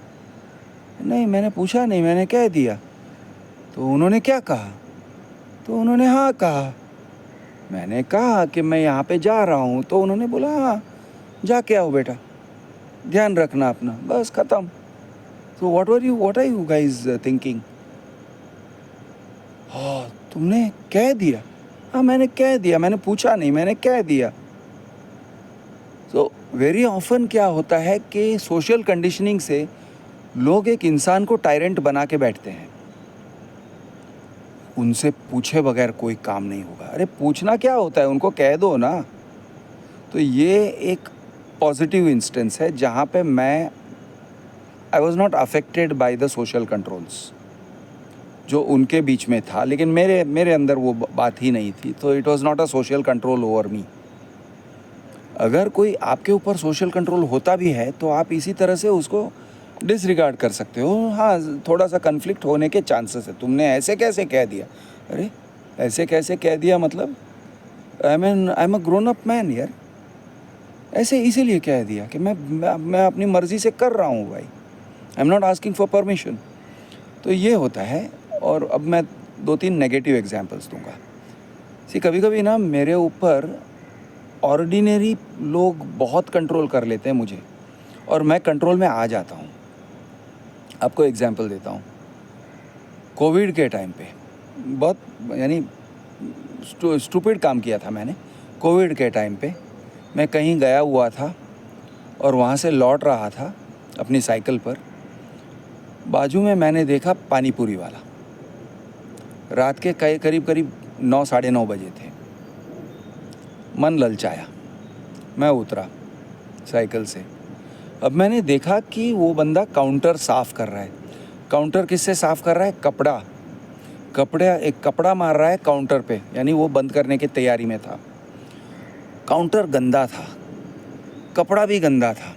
S1: नहीं मैंने पूछा नहीं, मैंने कह दिया। तो उन्होंने क्या कहा? तो उन्होंने हाँ कहा। मैंने कहा कि मैं यहाँ पे जा रहा हूँ, तो उन्होंने बोला हाँ जाके आओ बेटा, ध्यान रखना अपना, बस ख़त्म। तो what are you guys thinking? हाँ तुमने कह दिया? हाँ मैंने कह दिया, मैंने पूछा नहीं, मैंने कह दिया। तो वेरी ऑफन क्या होता है कि सोशल कंडीशनिंग से लोग एक इंसान को टायरेंट बना के बैठते हैं। उनसे पूछे बगैर कोई काम नहीं होगा। अरे पूछना क्या होता है, उनको कह दो ना। तो ये एक पॉजिटिव इंस्टेंस है जहाँ पे I was not affected by the social controls जो उनके बीच में था, लेकिन मेरे अंदर वो बात ही नहीं थी। तो it was not a social control over me. अगर कोई आपके ऊपर सोशल कंट्रोल होता भी है तो आप इसी तरह से उसको डिसरिगार्ड कर सकते हो। हाँ थोड़ा सा कन्फ्लिक्ट होने के चांसेस है। तुमने ऐसे कैसे कह दिया? अरे ऐसे कैसे कह दिया मतलब, I am a grown up man यार। ऐसे इसीलिए कह दिया कि मैं अपनी मर्ज़ी से कर रहा हूँ भाई, I am not asking for permission. तो ये होता है। और अब मैं 2-3 नेगेटिव एग्जांपल्स दूंगा। कभी कभी ना मेरे ऊपर ऑर्डिनरी लोग बहुत कंट्रोल कर लेते हैं मुझे, और मैं कंट्रोल में आ जाता हूँ। आपको एग्जांपल देता हूँ। कोविड के टाइम पे बहुत यानी स्टूपिड काम किया था मैंने। कोविड के टाइम पे मैं कहीं गया हुआ था और वहाँ से लौट रहा था अपनी साइकिल पर। बाजू में मैंने देखा पानी पूरी वाला। रात के करीब 9 साढ़े 9 बजे थे। मन ललचाया, मैं उतरा साइकिल से। अब मैंने देखा कि वो बंदा काउंटर साफ़ कर रहा है। काउंटर किससे साफ़ कर रहा है? एक कपड़ा मार रहा है काउंटर पे, यानी वो बंद करने की तैयारी में था। काउंटर गंदा था, कपड़ा भी गंदा था।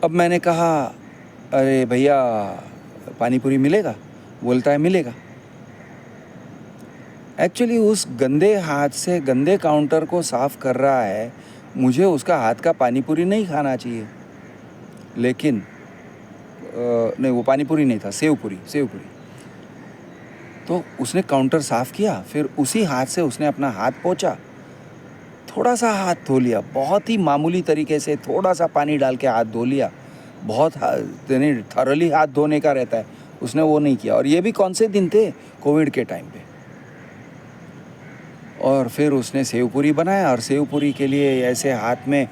S1: अब मैंने कहा अरे भैया पानी पूरी मिलेगा? बोलता है मिलेगा। एक्चुअली उस गंदे हाथ से गंदे काउंटर को साफ़ कर रहा है, मुझे उसका हाथ का पानी पूरी नहीं खाना चाहिए। लेकिन नहीं, वो पानी पूरी नहीं था, सेव पूरी। तो उसने काउंटर साफ़ किया, फिर उसी हाथ से उसने अपना हाथ पोंछा, थोड़ा सा हाथ धो लिया, बहुत ही मामूली तरीके से थोड़ा सा पानी डाल के हाथ धो लिया। बहुत यानी थॉरली हाथ धोने का रहता है, उसने वो नहीं किया। और ये भी कौन से दिन थे? कोविड के टाइम पे। और फिर उसने सेव पूरी बनाया, और सेव पूरी के लिए ऐसे हाथ में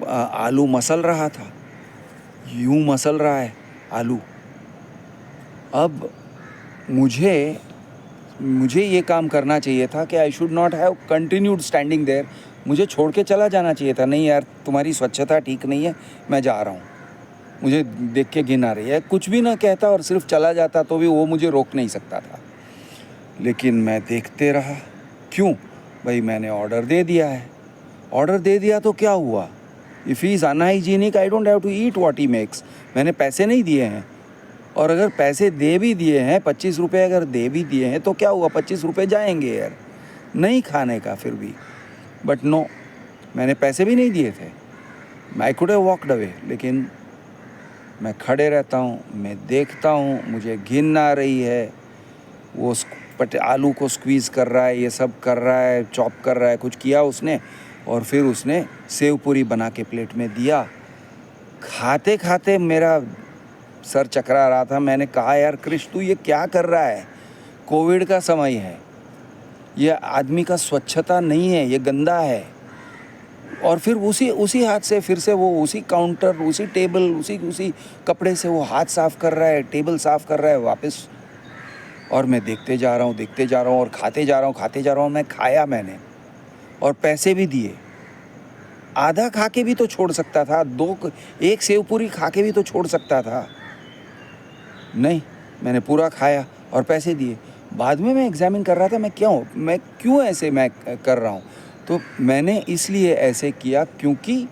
S1: आलू मसल रहा था, यूं मसल रहा है आलू। अब मुझे ये काम करना चाहिए था कि I should not have continued standing there. मुझे छोड़ के चला जाना चाहिए था। नहीं यार तुम्हारी स्वच्छता ठीक नहीं है, मैं जा रहा हूँ, मुझे देख के घिन आ रही है। कुछ भी ना कहता और सिर्फ चला जाता तो भी वो मुझे रोक नहीं सकता था। लेकिन मैं देखते रहा। क्यों भाई? मैंने ऑर्डर दे दिया है। ऑर्डर दे दिया तो क्या हुआ? If he is unhygienic I don't have to eat what he makes. मैंने पैसे नहीं दिए हैं, और अगर पैसे दे भी दिए हैं, 25 रुपये अगर दे भी दिए हैं तो क्या हुआ? 25 रुपये जाएंगे यार नहीं खाने का फिर भी। बट नो, मैंने पैसे भी नहीं दिए थे। I could have walked away, लेकिन मैं खड़े रहता हूँ, मैं देखता हूँ, मुझे घिन आ रही है। वो आलू को स्क्वीज़ कर रहा है, ये सब कर रहा है, चॉप कर रहा है, कुछ किया उसने, और फिर उसने सेव पूरी बना के प्लेट में दिया। खाते खाते मेरा सर चकरा रहा था। मैंने कहा यार क्रिश तू ये क्या कर रहा है? कोविड का समय है, ये आदमी का स्वच्छता नहीं है, ये गंदा है। और फिर उसी हाथ से फिर से वो उसी काउंटर, उसी टेबल, उसी कपड़े से वो हाथ साफ़ कर रहा है, टेबल साफ़ कर रहा है वापस। और मैं देखते जा रहा हूँ और खाते जा रहा हूँ। मैं खाया मैंने, और पैसे भी दिए। आधा खा के भी तो छोड़ सकता था, एक सेव पूरी खा के भी तो छोड़ सकता था। नहीं, मैंने पूरा खाया और पैसे दिए। बाद में मैं एग्जामिन कर रहा था मैं क्यों ऐसे मैं कर रहा हूँ। तो मैंने इसलिए ऐसे किया क्योंकि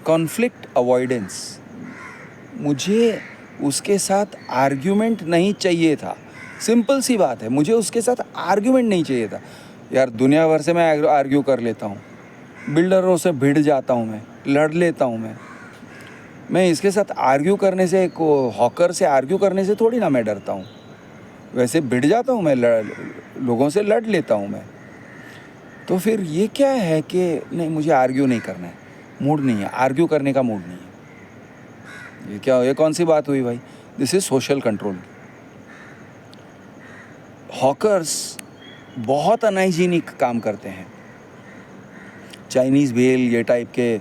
S1: कॉन्फ्लिक्ट अवॉइडेंस, मुझे उसके साथ आर्ग्यूमेंट नहीं चाहिए था। सिंपल सी बात है, मुझे उसके साथ आर्ग्यूमेंट नहीं चाहिए था। यार दुनिया भर से मैं आर्ग्यू कर लेता हूँ, बिल्डरों से भिड़ जाता हूँ, मैं लड़ लेता हूँ। मैं इसके साथ आर्ग्यू करने से, हॉकर से आर्ग्यू करने से थोड़ी ना मैं डरता हूँ। वैसे भिड़ जाता हूँ मैं, लोगों से लड़ लेता हूँ मैं। तो फिर ये क्या है कि नहीं, मुझे आर्ग्यू नहीं करना है, मूड नहीं है, आर्ग्यू करने का मूड नहीं है। ये कौन सी बात हुई भाई? This is social control. Hawkers बहुत अनहाइजीनिक काम करते हैं। चाइनीज़ भेल ये टाइप के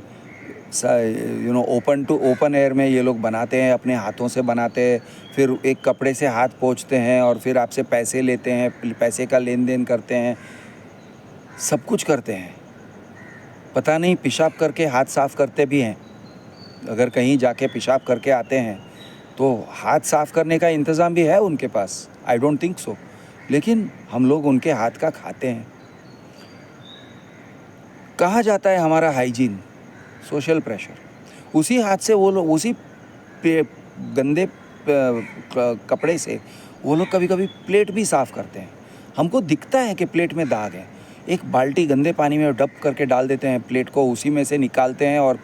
S1: ओपन एयर में ये लोग बनाते हैं, अपने हाथों से बनाते हैं, फिर एक कपड़े से हाथ पोंछते हैं और फिर आपसे पैसे लेते हैं, पैसे का लेन देन करते हैं, सब कुछ करते हैं। पता नहीं पेशाब करके हाथ साफ करते भी हैं। अगर कहीं जाके पेशाब करके आते हैं तो हाथ साफ करने का इंतज़ाम भी है उनके पास, आई डोंट थिंक सो। लेकिन हम लोग उनके हाथ का खाते हैं। कहाँ जाता है हमारा हाइजीन? Social pressure. उसी हाथ से वो लोग, उसी गंदे कपड़े से वो लोग कभी कभी प्लेट भी साफ़ करते हैं। हमको दिखता है कि प्लेट में दाग है, एक बाल्टी गंदे पानी में डप करके डाल देते हैं प्लेट को, उसी में से निकालते हैं और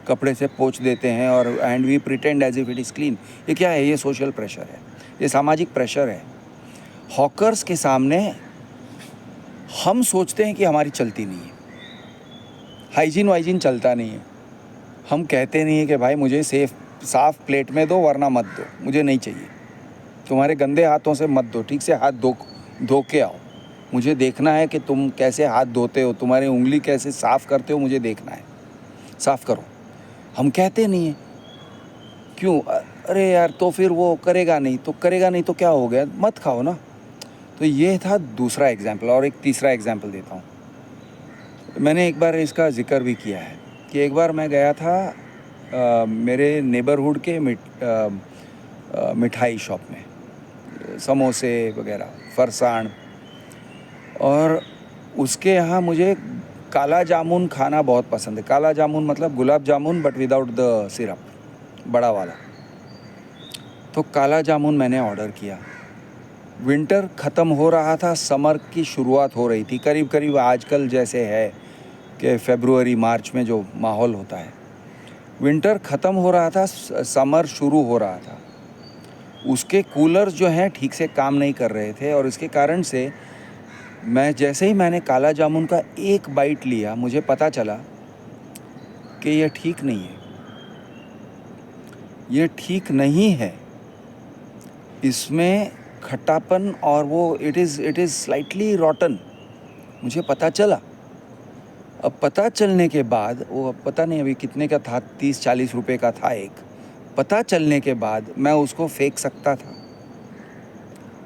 S1: कपड़े से पोंछ देते हैं, और and we pretend as if it is clean. ये क्या है? ये सोशल प्रेशर है, ये सामाजिक प्रेशर है। हॉकर्स के सामने हम सोचते हैं कि हमारी चलती नहीं है, हाइजीन वाइजीन चलता नहीं है। हम कहते नहीं है कि भाई मुझे साफ़ प्लेट में दो वरना मत दो, मुझे नहीं चाहिए। तुम्हारे गंदे हाथों से मत दो, ठीक से हाथ धो के आओ। मुझे देखना है कि तुम कैसे हाथ धोते हो, तुम्हारी उंगली कैसे साफ़ करते हो, मुझे देखना है, साफ़ करो। हम कहते नहीं है। क्यों? अरे यार तो फिर वो करेगा नहीं तो क्या हो गया, मत खाओ ना। तो ये था दूसरा एग्जाम्पल। और एक तीसरा एग्जाम्पल देता हूँ। मैंने एक बार इसका जिक्र भी किया है कि एक बार मैं गया था मेरे नेबरहुड के मिठाई शॉप में, समोसे वगैरह, फरसाण, और उसके यहाँ मुझे काला जामुन खाना बहुत पसंद है। काला जामुन मतलब gulab jamun but without the syrup, बड़ा वाला। तो काला जामुन मैंने ऑर्डर किया। विंटर ख़त्म हो रहा था, समर की शुरुआत हो रही थी, करीब करीब आजकल जैसे है कि फरवरी मार्च में जो माहौल होता है। विंटर ख़त्म हो रहा था, समर शुरू हो रहा था। उसके कूलर्स जो हैं ठीक से काम नहीं कर रहे थे, और इसके कारण से मैंने काला जामुन का एक बाइट लिया, मुझे पता चला कि ये ठीक नहीं है, ये ठीक नहीं है। इसमें खट्टापन और वो इट इज़ स्लाइटली रॉटन, मुझे पता चला। अब पता चलने के बाद, वो पता नहीं अभी कितने का था, 30-40 रुपए का था एक। पता चलने के बाद मैं उसको फेंक सकता था,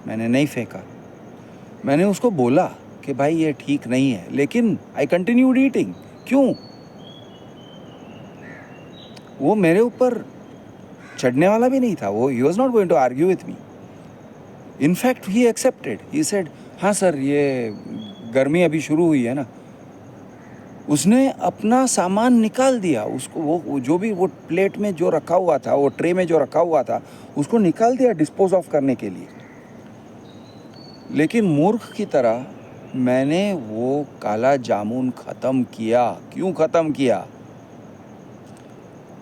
S1: मैंने नहीं फेंका। मैंने उसको बोला कि भाई ये ठीक नहीं है, लेकिन आई कंटिन्यूड ईटिंग। क्यों? वो मेरे ऊपर चढ़ने वाला भी नहीं था, वो he was not going to argue with me. In fact he accepted, he said हाँ सर, ये गर्मी अभी शुरू हुई है ना। उसने अपना सामान निकाल दिया, उसको वो जो भी वो प्लेट में जो रखा हुआ था, वो ट्रे में जो रखा हुआ था, उसको निकाल दिया डिस्पोज ऑफ करने के लिए। लेकिन मूर्ख की तरह मैंने वो काला जामुन ख़त्म किया। क्यों ख़त्म किया?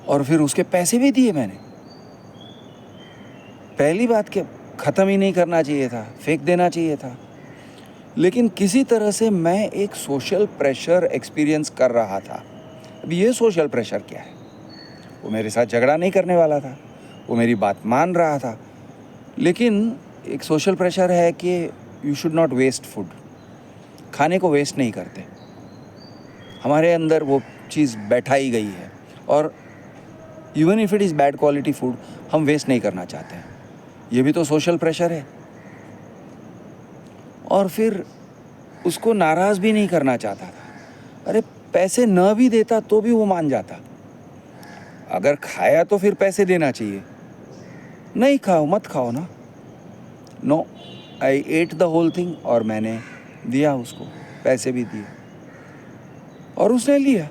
S1: और फिर उसके पैसे भी दिए मैंने। पहली बात कि ख़त्म ही नहीं करना चाहिए था, फेंक देना चाहिए था। लेकिन किसी तरह से मैं एक सोशल प्रेशर एक्सपीरियंस कर रहा था। अब ये सोशल प्रेशर क्या है? वो मेरे साथ झगड़ा नहीं करने वाला था, वो मेरी बात मान रहा था, लेकिन एक सोशल प्रेशर है कि you should not waste food. खाने को वेस्ट नहीं करते, हमारे अंदर वो चीज़ बैठाई गई है। और even if it is bad quality food, हम वेस्ट नहीं करना चाहते हैं। ये भी तो सोशल प्रेशर है। और फिर उसको नाराज़ भी नहीं करना चाहता था। अरे पैसे न भी देता तो भी वो मान जाता। अगर खाया तो फिर पैसे देना चाहिए, नहीं खाओ मत खाओ ना। No, I ate the whole thing, और मैंने दिया उसको, पैसे भी दिए और उसने लिया।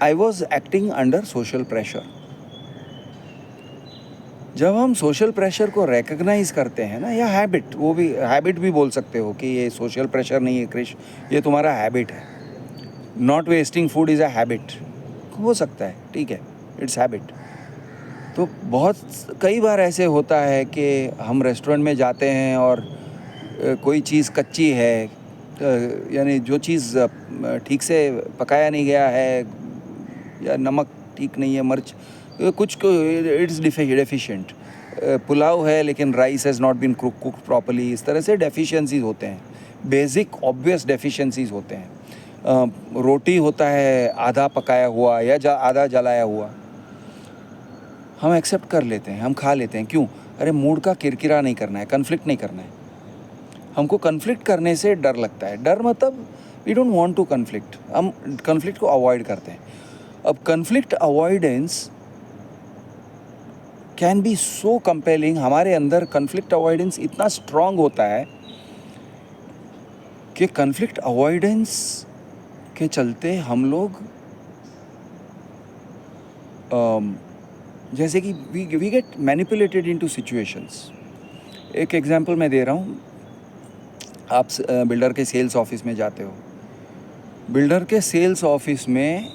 S1: I was acting under social pressure. जब हम सोशल प्रेशर को रिकग्नाइज करते हैं ना, या हैबिट, वो भी हैबिट भी बोल सकते हो कि ये सोशल प्रेशर नहीं है क्रिश, ये तुम्हारा हैबिट है। Not wasting food is a habit, हो सकता है, ठीक है, इट्स हैबिट। तो बहुत कई बार ऐसे होता है कि हम रेस्टोरेंट में जाते हैं और कोई चीज़ कच्ची है, यानी जो चीज़ ठीक से पकाया नहीं गया है, या नमक ठीक नहीं है, मिर्च कुछ इट्स डेफिशिएंट। पुलाव है लेकिन rice has not been cooked properly, इस तरह से डेफिशिएंसीज होते हैं, बेसिक ऑब्वियस डेफिशिएंसीज होते हैं। रोटी होता है आधा पकाया हुआ या आधा जलाया हुआ, हम एक्सेप्ट कर लेते हैं, हम खा लेते हैं। क्यों? अरे मूड का किरकिरा नहीं करना है, कन्फ्लिक्ट नहीं करना है। हमको कन्फ्लिक्ट करने से डर लगता है। डर मतलब we don't want to conflict, हम कन्फ्लिक्ट को अवॉइड करते हैं। अब conflict avoidance can be so compelling, हमारे अंदर कन्फ्लिक्ट अवॉइडेंस इतना स्ट्रांग होता है कि कन्फ्लिक्ट अवॉइडेंस के चलते हम लोग जैसे कि we get manipulated into situations. एक एग्जांपल मैं दे रहा हूँ। आप बिल्डर के सेल्स ऑफिस में जाते हो, बिल्डर के सेल्स ऑफिस में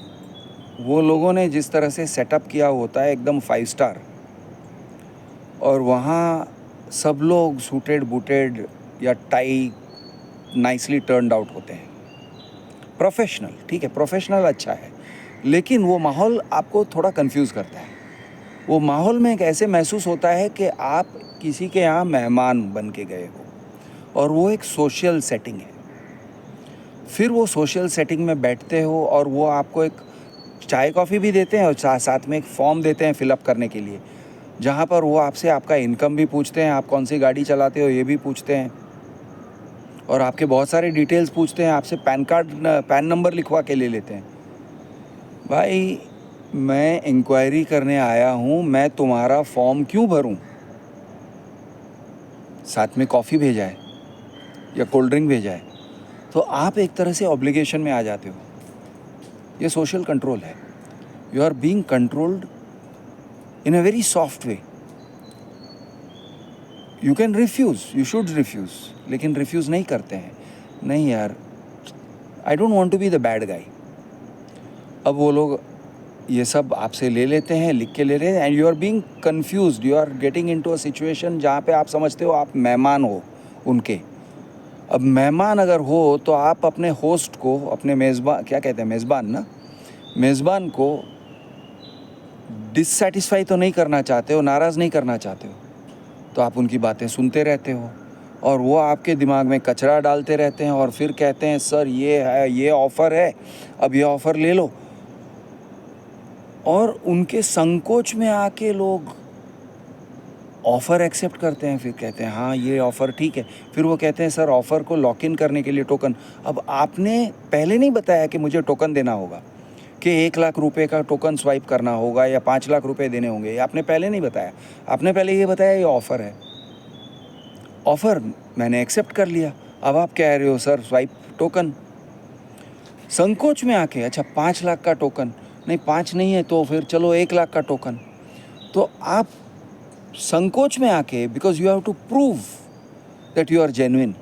S1: वो लोगों ने जिस तरह से सेटअप किया होता है एकदम 5 स्टार, और वहाँ सब लोग सूटेड बूटेड या टाई नाइसली टर्नड आउट होते हैं, प्रोफेशनल, ठीक है, प्रोफेशनल अच्छा है, लेकिन वो माहौल आपको थोड़ा कंफ्यूज करता है। वो माहौल में एक ऐसे महसूस होता है कि आप किसी के यहाँ मेहमान बन के गए हो, और वो एक सोशल सेटिंग है। फिर वो सोशल सेटिंग में बैठते हो और वो आपको एक चाय कॉफ़ी भी देते हैं और साथ में एक फॉर्म देते हैं फिलअप करने के लिए, जहाँ पर वो आपसे आपका इनकम भी पूछते हैं, आप कौन सी गाड़ी चलाते हो ये भी पूछते हैं, और आपके बहुत सारे डिटेल्स पूछते हैं, आपसे पैन नंबर लिखवा के ले लेते हैं। भाई मैं इंक्वायरी करने आया हूँ, मैं तुम्हारा फॉर्म क्यों भरूँ? साथ में कॉफ़ी भेजा है या कोल्ड ड्रिंक भेजा है, तो आप एक तरह से ऑब्लिगेशन में आ जाते हो। ये सोशल कंट्रोल है। You are being controlled in a very soft way. You can refuse, you should refuse, लेकिन रिफ्यूज़ नहीं करते हैं। नहीं यार, I don't want to be the bad guy. अब वो लोग ये सब आपसे ले लेते हैं, लिख के ले लेते हैं, and you are being confused, you are getting into a situation जहाँ पे आप समझते हो आप मेहमान हो उनके। अब मेहमान अगर हो तो आप अपने होस्ट को, अपने मेज़बान, क्या कहते हैं, मेज़बान ना, मेज़बान को डिससेटिस्फाई तो नहीं करना चाहते हो, नाराज़ नहीं करना चाहते हो, तो आप उनकी बातें सुनते रहते हो और वो आपके दिमाग में कचरा डालते रहते हैं और फिर कहते हैं सर ये है, ये ऑफ़र है, अब ये ऑफ़र ले लो। और उनके संकोच में आके लोग ऑफ़र एक्सेप्ट करते हैं, फिर कहते हैं हाँ ये ऑफ़र ठीक है। फिर वो कहते हैं सर ऑफ़र को लॉक इन करने के लिए टोकन। अब आपने पहले नहीं बताया कि मुझे टोकन देना होगा, कि 1 लाख रुपए का टोकन स्वाइप करना होगा या 5 लाख रुपए देने होंगे, ये आपने पहले नहीं बताया। आपने पहले ये बताया ये ऑफ़र है। ऑफ़र मैंने एक्सेप्ट कर लिया, अब आप कह रहे हो सर स्वाइप टोकन। संकोच में आके अच्छा 5 लाख का टोकन, नहीं 5 नहीं है तो फिर चलो 1 लाख का टोकन। तो आप संकोच में आके, because you have to prove that you are genuine,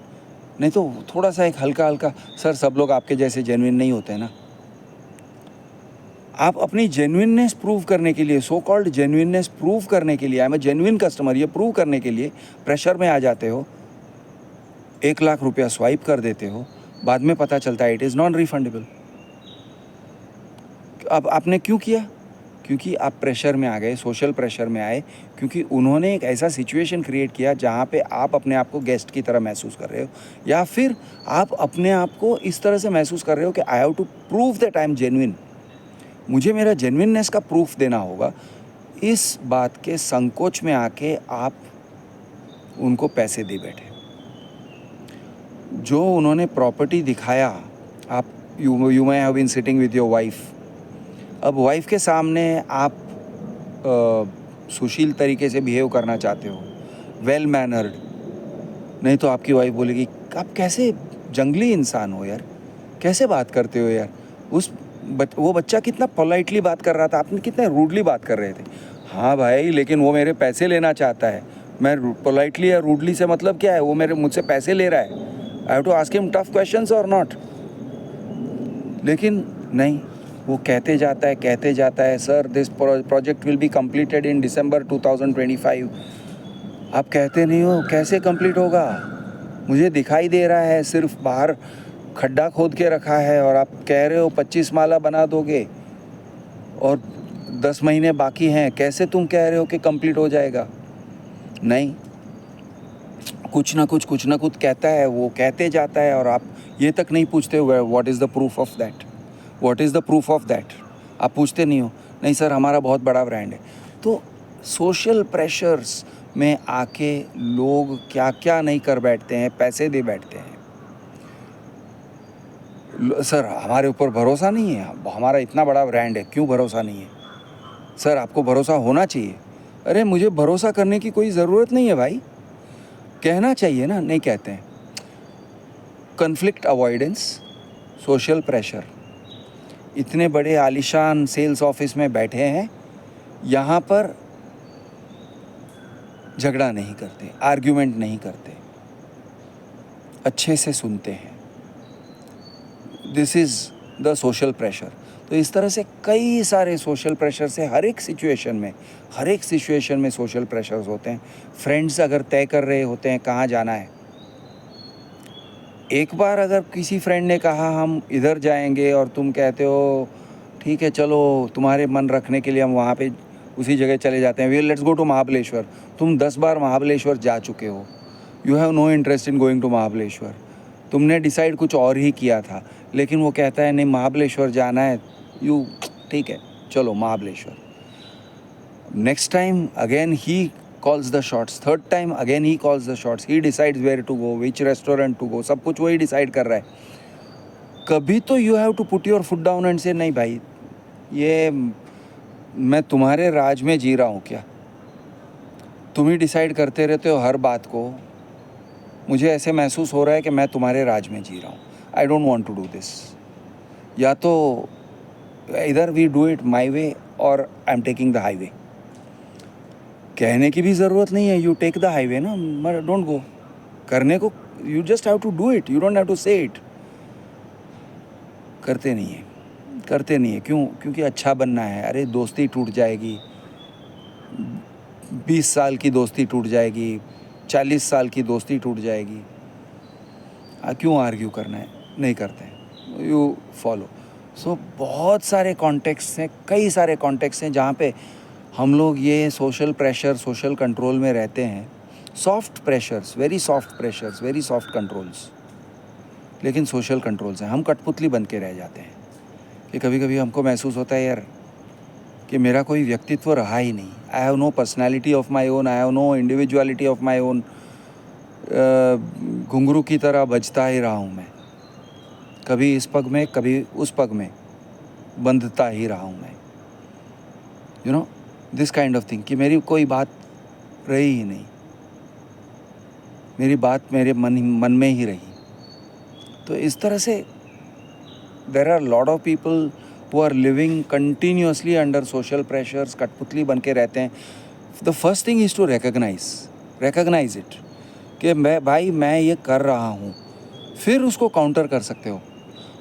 S1: नहीं तो थोड़ा सा एक हल्का हल्का, सर सब लोग आपके जैसे जेन्युइन नहीं होते ना। आप अपनी जेन्युइननेस प्रूव करने के लिए, सो कॉल्ड जेन्युइननेस प्रूव करने के लिए, I am a genuine customer, ये प्रूव करने के लिए प्रेशर में आ जाते हो, 1 लाख रुपया स्वाइप कर देते हो, बाद में पता चलता है इट इज़ नॉन रिफंडेबल। अब आपने क्यों किया? क्योंकि आप प्रेशर में आ गए, सोशल प्रेशर में आए, क्योंकि उन्होंने एक ऐसा सिचुएशन क्रिएट किया जहाँ पे आप अपने आप को गेस्ट की तरह महसूस कर रहे हो, या फिर आप अपने आप को इस तरह से महसूस कर रहे हो कि I have to prove that I am genuine, मुझे मेरा जेन्युइननेस का प्रूफ देना होगा। इस बात के संकोच में आके आप उनको पैसे दे बैठे। जो उन्होंने प्रॉपर्टी दिखाया आप you may have been sitting with your wife. अब वाइफ के सामने आप सुशील तरीके से बिहेव करना चाहते हो, वेल मैनर्ड, नहीं तो आपकी वाइफ बोलेगी आप कैसे जंगली इंसान हो यार, कैसे बात करते हो यार. वो बच्चा कितना पोलाइटली बात कर रहा था, आपने कितने रूडली बात कर रहे थे. हाँ भाई, लेकिन वो मेरे पैसे लेना चाहता है. मैं पोलाइटली या रूडली से मतलब क्या है, वो मुझसे पैसे ले रहा है. I have to ask him tough questions और नॉट. लेकिन नहीं, वो कहते जाता है sir this project will be completed in December 2025. आप कहते नहीं हो, कैसे कंप्लीट होगा. मुझे दिखाई दे रहा है सिर्फ बाहर खड्डा खोद के रखा है और आप कह रहे हो 25 माला बना दोगे और 10 महीने बाकी हैं. कैसे तुम कह रहे हो कि कंप्लीट हो जाएगा. नहीं, कुछ ना कुछ कहता है, वो कहते जाता है और आप ये तक नहीं पूछते हो what is the proof of that. आप पूछते नहीं हो. नहीं सर, हमारा बहुत बड़ा ब्रांड है. तो सोशल प्रेशर्स में आके लोग क्या क्या नहीं कर बैठते हैं, पैसे दे बैठते हैं. सर हमारे ऊपर भरोसा नहीं है, हमारा इतना बड़ा ब्रांड है, क्यों भरोसा नहीं है. सर आपको भरोसा होना चाहिए. अरे मुझे भरोसा करने की कोई ज़रूरत नहीं है भाई, कहना चाहिए ना, नहीं कहते हैं. Conflict avoidance, social pressure. इतने बड़े आलीशान सेल्स ऑफिस में बैठे हैं, यहाँ पर झगड़ा नहीं करते, आर्ग्यूमेंट नहीं करते, अच्छे से सुनते हैं. This is the social pressure. तो इस तरह से कई सारे सोशल प्रेशर से हर एक सिचुएशन में सोशल प्रेशर्स होते हैं. फ्रेंड्स अगर तय कर रहे होते हैं कहाँ जाना है, एक बार अगर किसी फ्रेंड ने कहा हम इधर जाएंगे और तुम कहते हो ठीक है चलो, तुम्हारे मन रखने के लिए हम वहाँ पे उसी जगह चले जाते हैं, लेट्स गो टू महाबलेश्वर. तुम 10 बार महाबलेश्वर जा चुके हो, you have no interest in going to Mahabaleshwar. तुमने डिसाइड कुछ और ही किया था, लेकिन वो कहता है नहीं महाबलेश्वर जाना है, ठीक है चलो Mahabaleshwar. Next time again he calls the shots, third time again he calls the shots, he decides where to go, which restaurant to go, सब कुछ वही डिसाइड कर रहा है. कभी तो you have to put your foot down and say नहीं भाई, ये मैं तुम्हारे राज में जी रहा हूँ क्या, तुम ही डिसाइड करते रहते हो हर बात को. मुझे ऐसे महसूस हो रहा है कि मैं तुम्हारे राज में जी रहा हूँ. I don't want to do this. या तो इधर we do it my way और I am taking the highway. कहने की भी ज़रूरत नहीं है, यू टेक द हाईवे ना, डोंट गो. करने को you just have to do it, you don't have to say it. करते नहीं है. क्यों? क्योंकि अच्छा बनना है. अरे दोस्ती टूट जाएगी, 20 साल की दोस्ती टूट जाएगी, 40 साल की दोस्ती टूट जाएगी. क्यों आर्ग्यू करना है. नहीं करते हैं, यू फॉलो. सो बहुत सारे कॉन्टेक्स्ट हैं, कई सारे कॉन्टेक्स्ट हैं जहाँ पे हम लोग ये सोशल प्रेशर, सोशल कंट्रोल में रहते हैं. Soft pressures, very soft controls, लेकिन सोशल कंट्रोल्स हैं. हम कठपुतली बन के रह जाते हैं कि कभी कभी हमको महसूस होता है यार कि मेरा कोई व्यक्तित्व रहा ही नहीं. I have no personality of my own, I have no individuality of my own. घुंघरू की तरह बजता ही रहा हूँ मैं, कभी इस पग में कभी उस पग में बंधता ही रहा हूँ मैं. You know this kind of thing, कि मेरी कोई बात रही ही नहीं, मेरी बात मेरे मन में ही रही. तो इस तरह से there are lot of people who are living continuously under social pressures, कठपुतली बन के रहते हैं. The first thing is to recognise it कि मैं ये कर रहा हूँ. फिर उसको काउंटर कर सकते हो.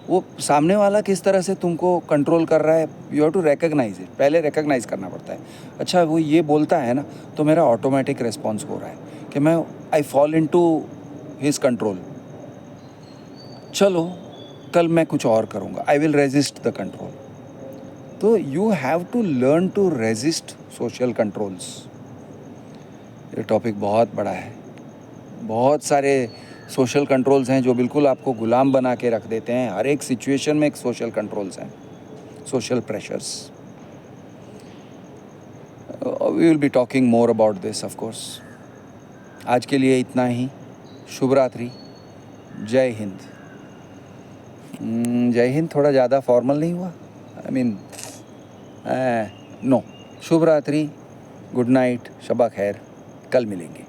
S1: वो सामने वाला किस तरह से तुमको कंट्रोल कर रहा है, you have to recognise it. पहले रिकग्नाइज करना पड़ता है. अच्छा वो ये बोलता है ना, तो मेरा ऑटोमेटिक रिस्पॉन्स हो रहा है कि मैं I fall into his control. चलो कल मैं कुछ और करूँगा, I will resist the control. तो you have to learn to resist social controls. ये टॉपिक बहुत बड़ा है. बहुत सारे सोशल कंट्रोल्स हैं जो बिल्कुल आपको गुलाम बना के रख देते हैं. हर एक सिचुएशन में एक सोशल कंट्रोल्स हैं, social pressures. We will be talking more about this of course. आज के लिए इतना ही. शुभ रात्रि. जय हिंद. जय हिंद थोड़ा ज़्यादा फॉर्मल नहीं हुआ? I mean no. शुभ रात्रि, गुड नाइट, शबा खैर, कल मिलेंगे।